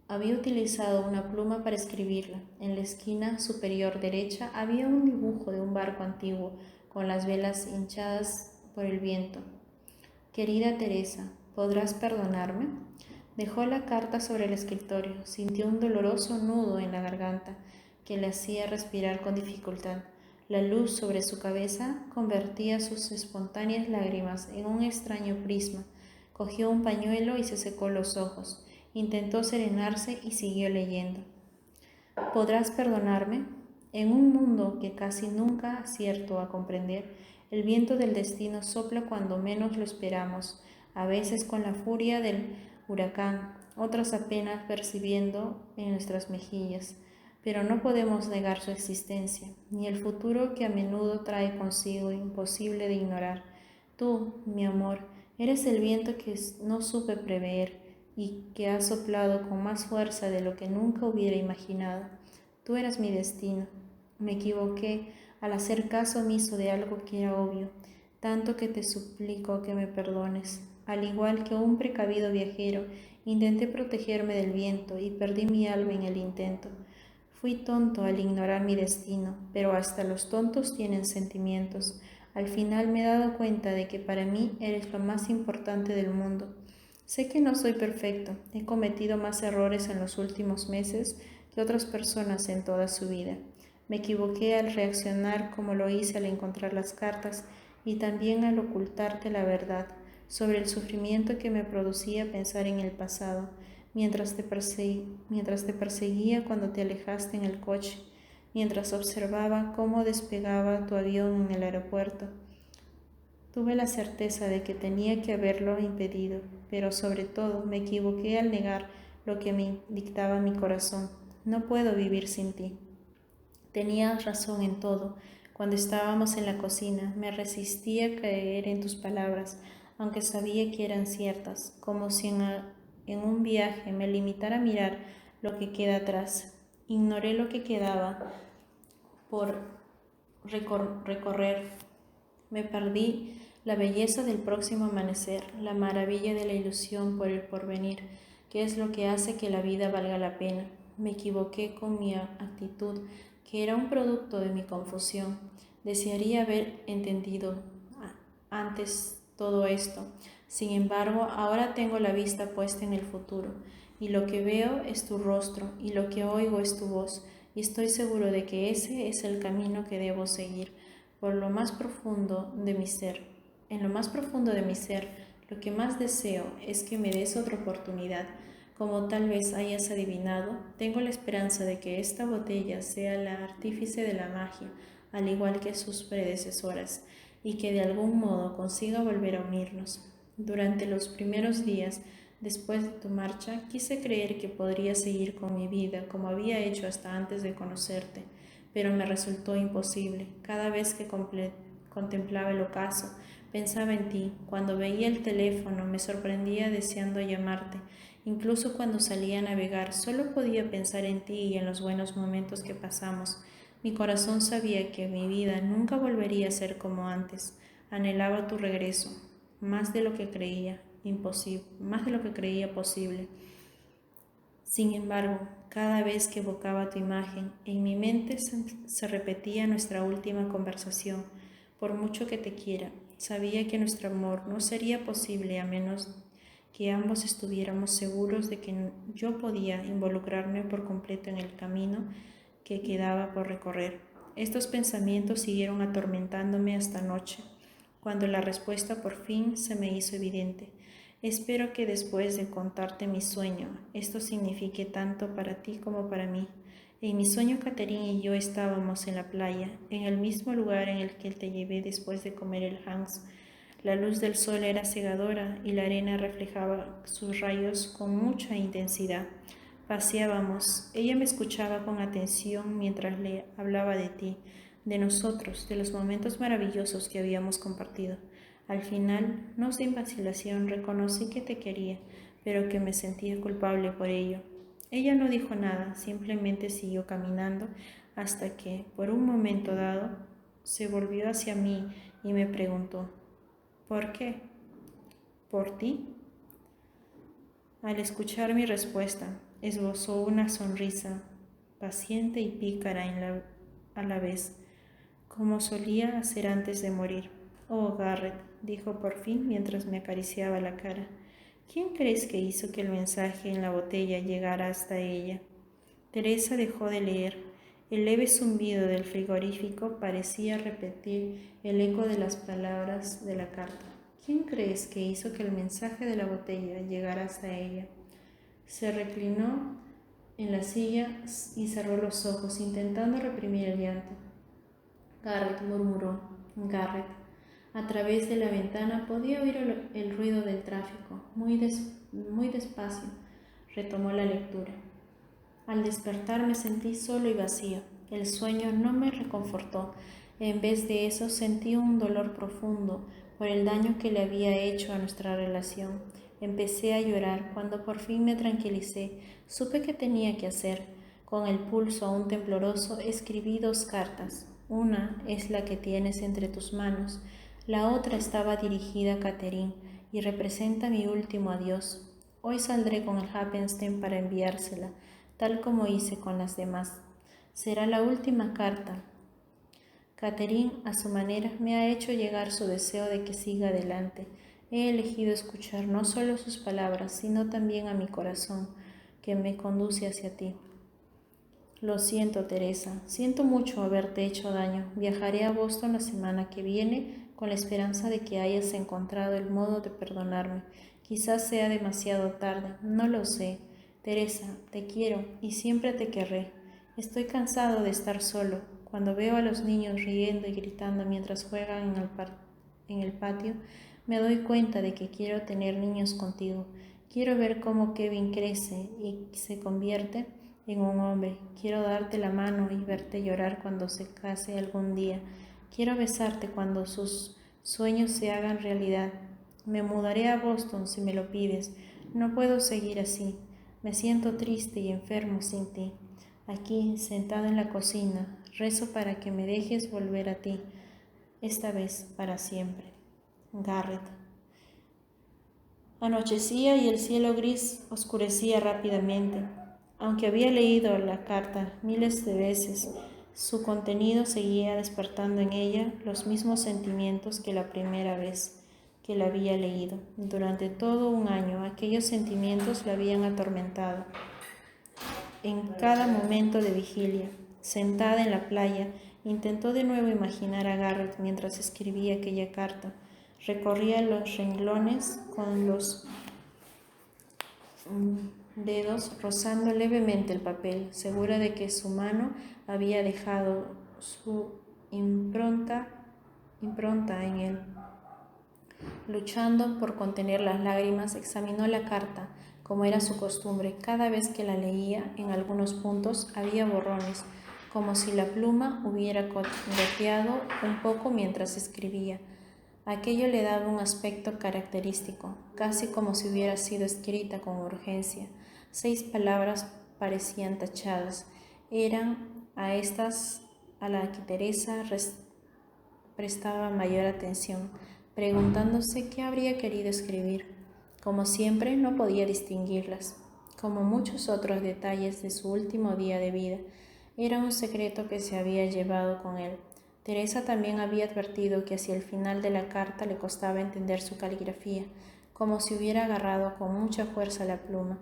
Había utilizado una pluma para escribirla. En la esquina superior derecha había un dibujo de un barco antiguo, con las velas hinchadas por el viento. Querida Teresa, ¿podrás perdonarme? Dejó la carta sobre el escritorio. Sintió un doloroso nudo en la garganta que le hacía respirar con dificultad. La luz sobre su cabeza convertía sus espontáneas lágrimas en un extraño prisma, Cogió un pañuelo y se secó los ojos. Intentó serenarse y siguió leyendo. ¿Podrás perdonarme? En un mundo que casi nunca acierto a comprender, el viento del destino sopla cuando menos lo esperamos, a veces con la furia del huracán, otras apenas percibiendo en nuestras mejillas. Pero no podemos negar su existencia, ni el futuro que a menudo trae consigo imposible de ignorar. Tú, mi amor, eres el viento que no supe prever y que ha soplado con más fuerza de lo que nunca hubiera imaginado. Tú eras mi destino. Me equivoqué al hacer caso omiso de algo que era obvio, tanto que te suplico que me perdones. Al igual que un precavido viajero, intenté protegerme del viento y perdí mi alma en el intento. Fui tonto al ignorar mi destino, pero hasta los tontos tienen sentimientos. Al final me he dado cuenta de que para mí eres lo más importante del mundo. Sé que no soy perfecto, he cometido más errores en los últimos meses que otras personas en toda su vida. Me equivoqué al reaccionar como lo hice al encontrar las cartas y también al ocultarte la verdad sobre el sufrimiento que me producía pensar en el pasado, mientras te perseguía cuando te alejaste en el coche, mientras observaba cómo despegaba tu avión en el aeropuerto. Tuve la certeza de que tenía que haberlo impedido, pero sobre todo me equivoqué al negar lo que me dictaba mi corazón. No puedo vivir sin ti. Tenías razón en todo. Cuando estábamos en la cocina, me resistí a caer en tus palabras, aunque sabía que eran ciertas, como si en un viaje me limitara a mirar lo que queda atrás. Ignoré lo que quedaba por recorrer. Me perdí la belleza del próximo amanecer, la maravilla de la ilusión por el porvenir, que es lo que hace que la vida valga la pena. Me equivoqué con mi actitud, que era un producto de mi confusión. Desearía haber entendido antes todo esto. Sin embargo, ahora tengo la vista puesta en el futuro, y lo que veo es tu rostro, y lo que oigo es tu voz, y estoy seguro de que ese es el camino que debo seguir. Por lo más profundo de mi ser, en lo más profundo de mi ser, lo que más deseo es que me des otra oportunidad. Como tal vez hayas adivinado, tengo la esperanza de que esta botella sea la artífice de la magia, al igual que sus predecesoras, y que de algún modo consiga volver a unirnos. Durante los primeros días después de tu marcha, quise creer que podría seguir con mi vida como había hecho hasta antes de conocerte, pero me resultó imposible. Cada vez que contemplaba el ocaso, pensaba en ti. Cuando veía el teléfono, me sorprendía deseando llamarte. Incluso cuando salía a navegar, solo podía pensar en ti y en los buenos momentos que pasamos. Mi corazón sabía que mi vida nunca volvería a ser como antes. Anhelaba tu regreso, más de lo que creía posible. Sin embargo, cada vez que evocaba tu imagen, en mi mente se repetía nuestra última conversación. Por mucho que te quiera, sabía que nuestro amor no sería posible a menos que ambos estuviéramos seguros de que yo podía involucrarme por completo en el camino que quedaba por recorrer. Estos pensamientos siguieron atormentándome hasta anoche, cuando la respuesta por fin se me hizo evidente. Espero que después de contarte mi sueño, esto signifique tanto para ti como para mí. En mi sueño, Catherine y yo estábamos en la playa, en el mismo lugar en el que te llevé después de comer el Hans. La luz del sol era cegadora y la arena reflejaba sus rayos con mucha intensidad. Paseábamos. Ella me escuchaba con atención mientras le hablaba de ti, de nosotros, de los momentos maravillosos que habíamos compartido. Al final, no sin vacilación, reconocí que te quería, pero que me sentía culpable por ello. Ella no dijo nada, simplemente siguió caminando hasta que, por un momento dado, se volvió hacia mí y me preguntó, ¿por qué? ¿Por ti? Al escuchar mi respuesta, esbozó una sonrisa paciente y pícara a la vez, como solía hacer antes de morir. Oh, Garrett, dijo por fin mientras me acariciaba la cara, ¿quién crees que hizo que el mensaje en la botella llegara hasta ella? Teresa dejó de leer. El leve zumbido del frigorífico parecía repetir el eco de las palabras de la carta. ¿Quién crees que hizo que el mensaje de la botella llegara hasta ella? Se reclinó en la silla y cerró los ojos, intentando reprimir el llanto. Garrett, murmuró. Garrett. A través de la ventana podía oír el ruido del tráfico, muy despacio. Retomó la lectura. Al despertar me sentí solo y vacío. El sueño no me reconfortó. En vez de eso sentí un dolor profundo por el daño que le había hecho a nuestra relación. Empecé a llorar. Cuando por fin me tranquilicé, supe que tenía que hacer. Con el pulso aún tembloroso escribí 2 cartas. Una es la que tienes entre tus manos. La otra estaba dirigida a Catherine y representa mi último adiós. Hoy saldré con el Happenstein para enviársela, tal como hice con las demás. Será la última carta. Catherine, a su manera, me ha hecho llegar su deseo de que siga adelante. He elegido escuchar no solo sus palabras, sino también a mi corazón, que me conduce hacia ti. Lo siento, Teresa. Siento mucho haberte hecho daño. Viajaré a Boston la semana que viene con la esperanza de que hayas encontrado el modo de perdonarme. Quizás sea demasiado tarde. No lo sé. Teresa, te quiero y siempre te querré. Estoy cansado de estar solo. Cuando veo a los niños riendo y gritando mientras juegan en el patio, me doy cuenta de que quiero tener niños contigo. Quiero ver cómo Kevin crece y se convierte en un hombre. Quiero darte la mano y verte llorar cuando se case algún día. Quiero besarte cuando sus sueños se hagan realidad. Me mudaré a Boston si me lo pides. No puedo seguir así. Me siento triste y enfermo sin ti. Aquí, sentado en la cocina, rezo para que me dejes volver a ti, esta vez para siempre. Garrett. Anochecía y el cielo gris oscurecía rápidamente. Aunque había leído la carta miles de veces, su contenido seguía despertando en ella los mismos sentimientos que la primera vez que la había leído. Durante todo un año, aquellos sentimientos la habían atormentado. En cada momento de vigilia, sentada en la playa, intentó de nuevo imaginar a Garrett mientras escribía aquella carta. Recorría los renglones con los dedos rozando levemente el papel, segura de que su mano había dejado su impronta en él. Luchando por contener las lágrimas, examinó la carta, como era su costumbre. Cada vez que la leía, en algunos puntos había borrones, como si la pluma hubiera goteado un poco mientras escribía. Aquello le daba un aspecto característico, casi como si hubiera sido escrita con urgencia. 6 palabras parecían tachadas. Eran a estas a la que Teresa prestaba mayor atención, preguntándose qué habría querido escribir. Como siempre, no podía distinguirlas. Como muchos otros detalles de su último día de vida, era un secreto que se había llevado con él. Teresa también había advertido que hacia el final de la carta le costaba entender su caligrafía, como si hubiera agarrado con mucha fuerza la pluma.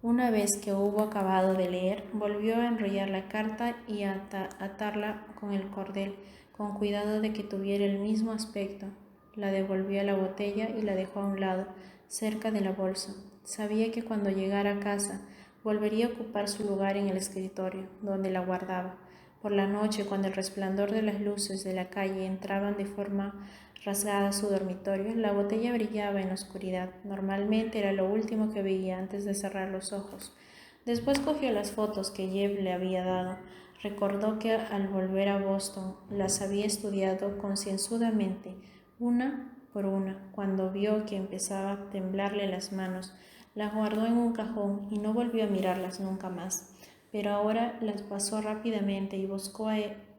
Una vez que hubo acabado de leer, volvió a enrollar la carta y a atarla con el cordel, con cuidado de que tuviera el mismo aspecto. La devolvió a la botella y la dejó a un lado, cerca de la bolsa. Sabía que cuando llegara a casa volvería a ocupar su lugar en el escritorio, donde la guardaba. Por la noche, cuando el resplandor de las luces de la calle entraban de forma rasgada a su dormitorio, la botella brillaba en la oscuridad. Normalmente era lo último que veía antes de cerrar los ojos. Después cogió las fotos que Jeb le había dado. Recordó que al volver a Boston las había estudiado concienzudamente, una por una. Cuando vio que empezaba a temblarle las manos, las guardó en un cajón y no volvió a mirarlas nunca más. Pero ahora las pasó rápidamente y buscó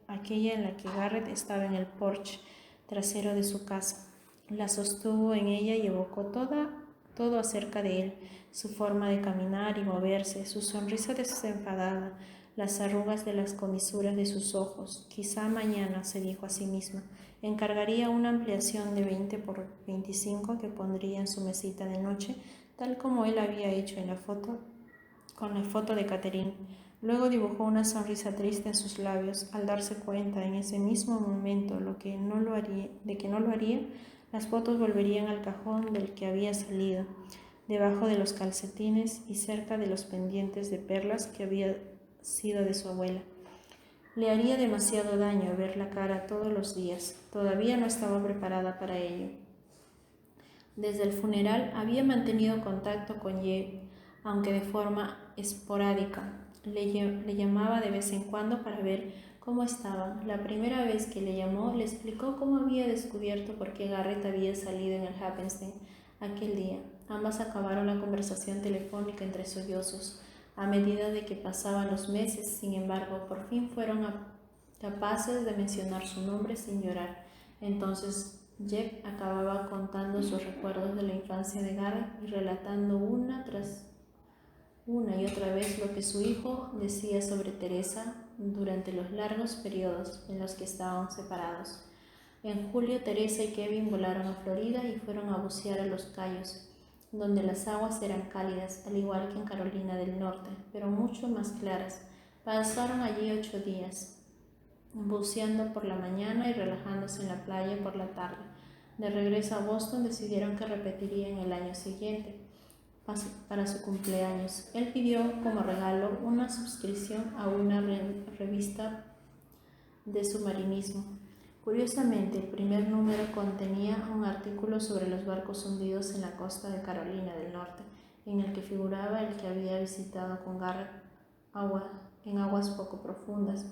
aquella en la que Garrett estaba en el porche trasero de su casa. La sostuvo en ella y evocó todo acerca de él, su forma de caminar y moverse, su sonrisa desenfadada, las arrugas de las comisuras de sus ojos. Quizá mañana, se dijo a sí misma, encargaría una ampliación de 20 por 25 que pondría en su mesita de noche, tal como él había hecho en la foto, con la foto de Catherine. Luego dibujó una sonrisa triste en sus labios, al darse cuenta en ese mismo momento de que no lo haría. Las fotos volverían al cajón del que había salido, debajo de los calcetines y cerca de los pendientes de perlas que había sido de su abuela. Le haría demasiado daño ver la cara todos los días. Todavía no estaba preparada para ello. Desde el funeral había mantenido contacto con Jeb, aunque de forma esporádica. Le llamaba de vez en cuando para ver cómo estaba. La primera vez que le llamó, le explicó cómo había descubierto por qué Garrett había salido en el Happenstein aquel día. Ambas acabaron la conversación telefónica entre sollozos. A medida de que pasaban los meses, sin embargo, por fin fueron capaces de mencionar su nombre sin llorar. Entonces Jeb acababa contando sus recuerdos de la infancia de Garrett y relatando una y otra vez lo que su hijo decía sobre Teresa durante los largos periodos en los que estaban separados. En julio, Teresa y Kevin volaron a Florida y fueron a bucear a Los Cayos, donde las aguas eran cálidas, al igual que en Carolina del Norte, pero mucho más claras. Pasaron allí 8 días, buceando por la mañana y relajándose en la playa por la tarde. De regreso a Boston, decidieron que repetirían el año siguiente para su cumpleaños. Él pidió como regalo una suscripción a una revista de submarinismo. Curiosamente, el primer número contenía un artículo sobre los barcos hundidos en la costa de Carolina del Norte, en el que figuraba el que había visitado con Garrett en aguas poco profundas.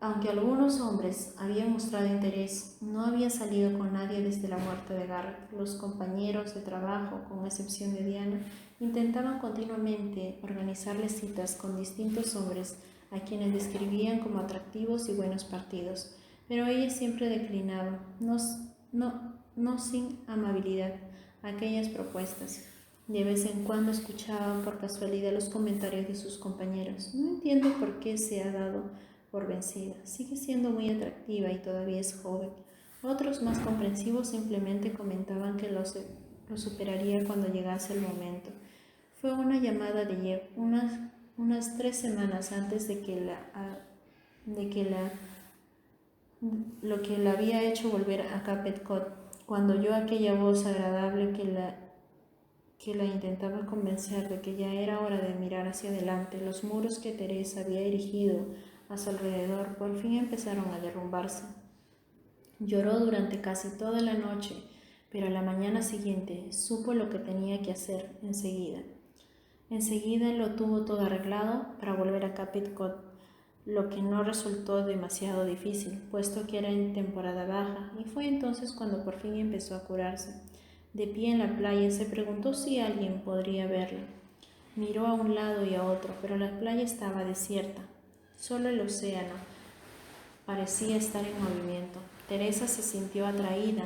Aunque algunos hombres habían mostrado interés, no había salido con nadie desde la muerte de Garrett. Los compañeros de trabajo, con excepción de Diana, intentaban continuamente organizarle citas con distintos hombres a quienes describían como atractivos y buenos partidos, pero ella siempre declinaba, no sin amabilidad, aquellas propuestas. De vez en cuando escuchaba por casualidad los comentarios de sus compañeros. No entiendo por qué se ha dado por vencida. Sigue siendo muy atractiva y todavía es joven. Otros, más comprensivos, simplemente comentaban que lo superaría cuando llegase el momento. Fue una llamada de Jeb unas 3 semanas antes de que lo que la había hecho volver a Cape Cod, cuando oyó aquella voz agradable que la intentaba convencer de que ya era hora de mirar hacia adelante. Los muros que Teresa había erigido a su alrededor por fin empezaron a derrumbarse. Lloró durante casi toda la noche, pero a la mañana siguiente supo lo que tenía que hacer enseguida. Enseguida lo tuvo todo arreglado para volver a Cape Cod, lo que no resultó demasiado difícil, puesto que era en temporada baja, y fue entonces cuando por fin empezó a curarse. De pie en la playa se preguntó si alguien podría verla. Miró a un lado y a otro, pero la playa estaba desierta. Solo el océano parecía estar en movimiento. Teresa se sintió atraída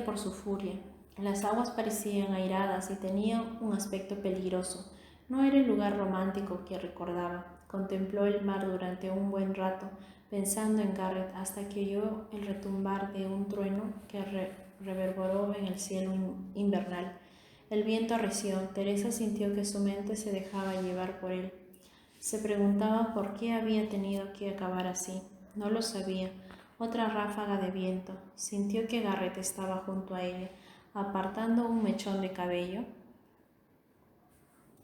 por su furia. Las aguas parecían airadas y tenían un aspecto peligroso. No era el lugar romántico que recordaba. Contempló el mar durante un buen rato, pensando en Garrett, hasta que oyó el retumbar de un trueno que reverberó en el cielo invernal. El viento arreció. Teresa sintió que su mente se dejaba llevar por él. Se preguntaba por qué había tenido que acabar así. No lo sabía. Otra ráfaga de viento. Sintió que Garrett estaba junto a ella, apartando un mechón de cabello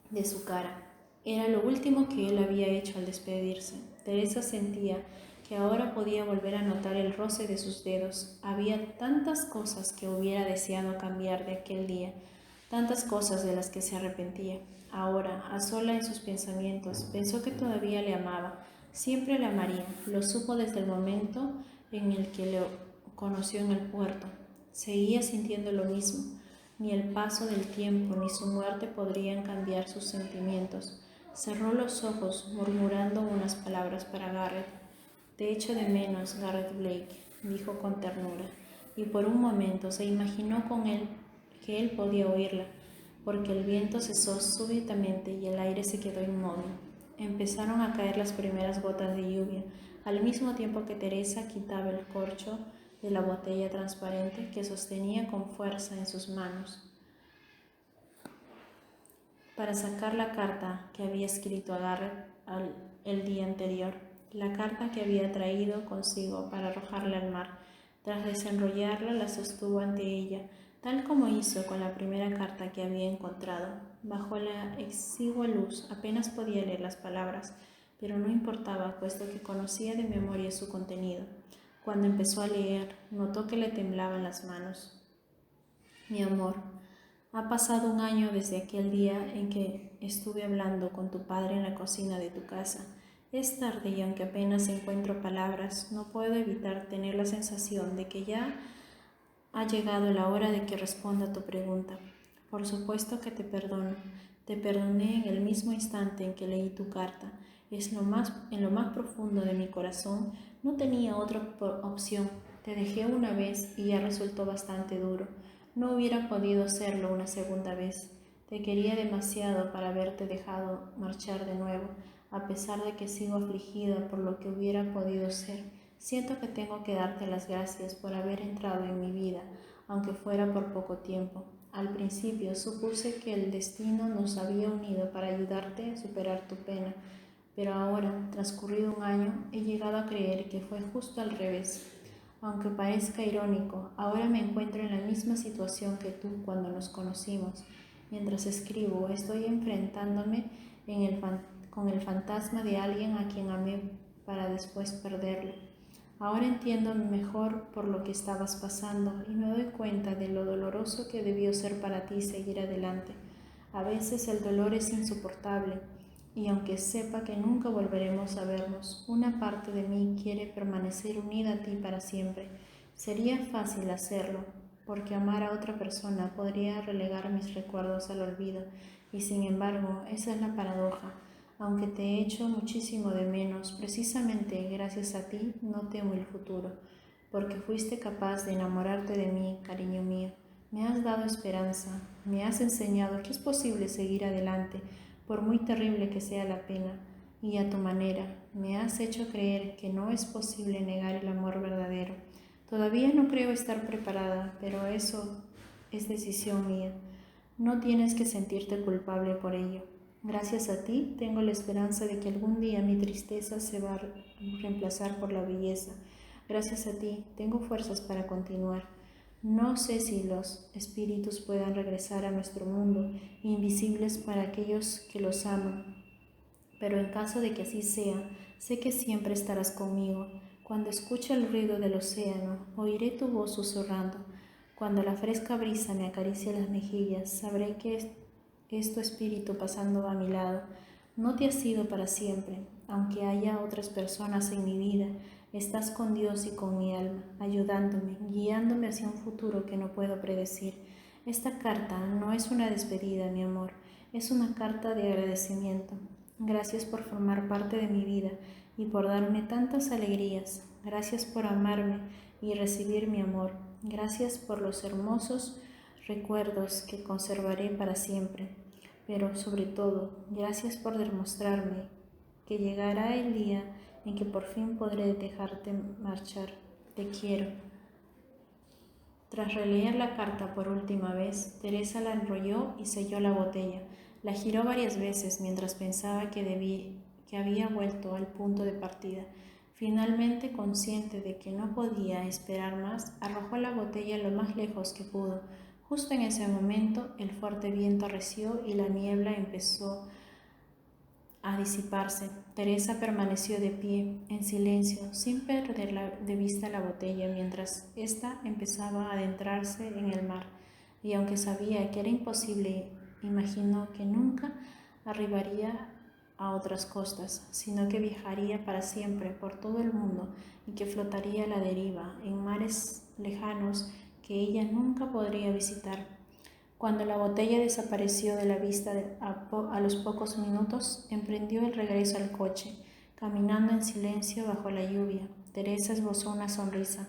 de su cara. Era lo último que él había hecho al despedirse. Teresa sentía que ahora podía volver a notar el roce de sus dedos. Había tantas cosas que hubiera deseado cambiar de aquel día, tantas cosas de las que se arrepentía. Ahora, a sola en sus pensamientos, pensó que todavía le amaba. Siempre le amaría. Lo supo desde el momento en el que lo conoció en el puerto. Seguía sintiendo lo mismo. Ni el paso del tiempo ni su muerte podrían cambiar sus sentimientos. Cerró los ojos, murmurando unas palabras para Garrett. Te echo de menos, Garrett Blake, dijo con ternura, y por un momento se imaginó con él que él podía oírla, porque el viento cesó súbitamente y el aire se quedó inmóvil. Empezaron a caer las primeras gotas de lluvia, al mismo tiempo que Teresa quitaba el corcho de la botella transparente que sostenía con fuerza en sus manos para sacar la carta que había escrito a Garrett el día anterior. la carta que había traído consigo para arrojarla al mar. Tras desenrollarla, la sostuvo ante ella, tal como hizo con la primera carta que había encontrado. Bajo la exigua luz apenas podía leer las palabras, pero no importaba, puesto que conocía de memoria su contenido. Cuando empezó a leer, notó que le temblaban las manos. Mi amor, ha pasado un año desde aquel día en que estuve hablando con tu padre en la cocina de tu casa. Es tarde y aunque apenas encuentro palabras, no puedo evitar tener la sensación de que ya ha llegado la hora de que responda a tu pregunta. Por supuesto que te perdono. Te perdoné en el mismo instante en que leí tu carta. En lo más profundo de mi corazón no tenía otra opción. Te dejé una vez y ya resultó bastante duro. No hubiera podido hacerlo una segunda vez. Te quería demasiado para haberte dejado marchar de nuevo, a pesar de que sigo afligida por lo que hubiera podido ser. Siento que tengo que darte las gracias por haber entrado en mi vida, aunque fuera por poco tiempo. Al principio supuse que el destino nos había unido para ayudarte a superar tu pena, pero ahora, transcurrido un año, he llegado a creer que fue justo al revés. Aunque parezca irónico, ahora me encuentro en la misma situación que tú cuando nos conocimos. Mientras escribo, estoy enfrentándome con el fantasma de alguien a quien amé para después perderlo. Ahora entiendo mejor por lo que estabas pasando y me doy cuenta de lo doloroso que debió ser para ti seguir adelante. A veces el dolor es insoportable y aunque sepa que nunca volveremos a vernos, una parte de mí quiere permanecer unida a ti para siempre. Sería fácil hacerlo, porque amar a otra persona podría relegar mis recuerdos al olvido, y sin embargo, esa es la paradoja. Aunque te echo muchísimo de menos, precisamente gracias a ti no temo el futuro, porque fuiste capaz de enamorarte de mí, cariño mío. Me has dado esperanza, me has enseñado que es posible seguir adelante, por muy terrible que sea la pena, y a tu manera me has hecho creer que no es posible negar el amor verdadero. Todavía no creo estar preparada, pero eso es decisión mía. No tienes que sentirte culpable por ello. Gracias a ti tengo la esperanza de que algún día mi tristeza se va a reemplazar por la belleza. Gracias a ti tengo fuerzas para continuar. No sé si los espíritus puedan regresar a nuestro mundo, invisibles para aquellos que los aman, pero en caso de que así sea, sé que siempre estarás conmigo. Cuando escuche el ruido del océano, oiré tu voz susurrando. Cuando la fresca brisa me acaricie las mejillas, sabré que es tu espíritu pasando a mi lado. No te has ido para siempre, aunque haya otras personas en mi vida. Estás con Dios y con mi alma, ayudándome, guiándome hacia un futuro que no puedo predecir. Esta carta no es una despedida, mi amor, es una carta de agradecimiento. Gracias por formar parte de mi vida y por darme tantas alegrías. Gracias por amarme y recibir mi amor. Gracias por los hermosos recuerdos que conservaré para siempre. Pero sobre todo, gracias por demostrarme que llegará el día en que por fin podré dejarte marchar. Te quiero. Tras releer la carta por última vez, Teresa la enrolló y selló la botella. La giró varias veces mientras pensaba que había vuelto al punto de partida. Finalmente, consciente de que no podía esperar más, arrojó la botella lo más lejos que pudo. Justo en ese momento, el fuerte viento arreció y la niebla empezó a disiparse. Teresa permaneció de pie, en silencio, sin perder de vista la botella, mientras ésta empezaba a adentrarse en el mar, y aunque sabía que era imposible, imaginó que nunca arribaría a otras costas, sino que viajaría para siempre por todo el mundo y que flotaría a la deriva en mares lejanos que ella nunca podría visitar. Cuando la botella desapareció de la vista a los pocos minutos, emprendió el regreso al coche, caminando en silencio bajo la lluvia. Teresa esbozó una sonrisa.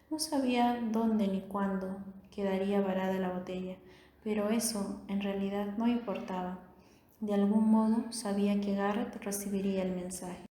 No sabía dónde ni cuándo quedaría varada la botella, pero eso en realidad no importaba. De algún modo sabía que Garrett recibiría el mensaje.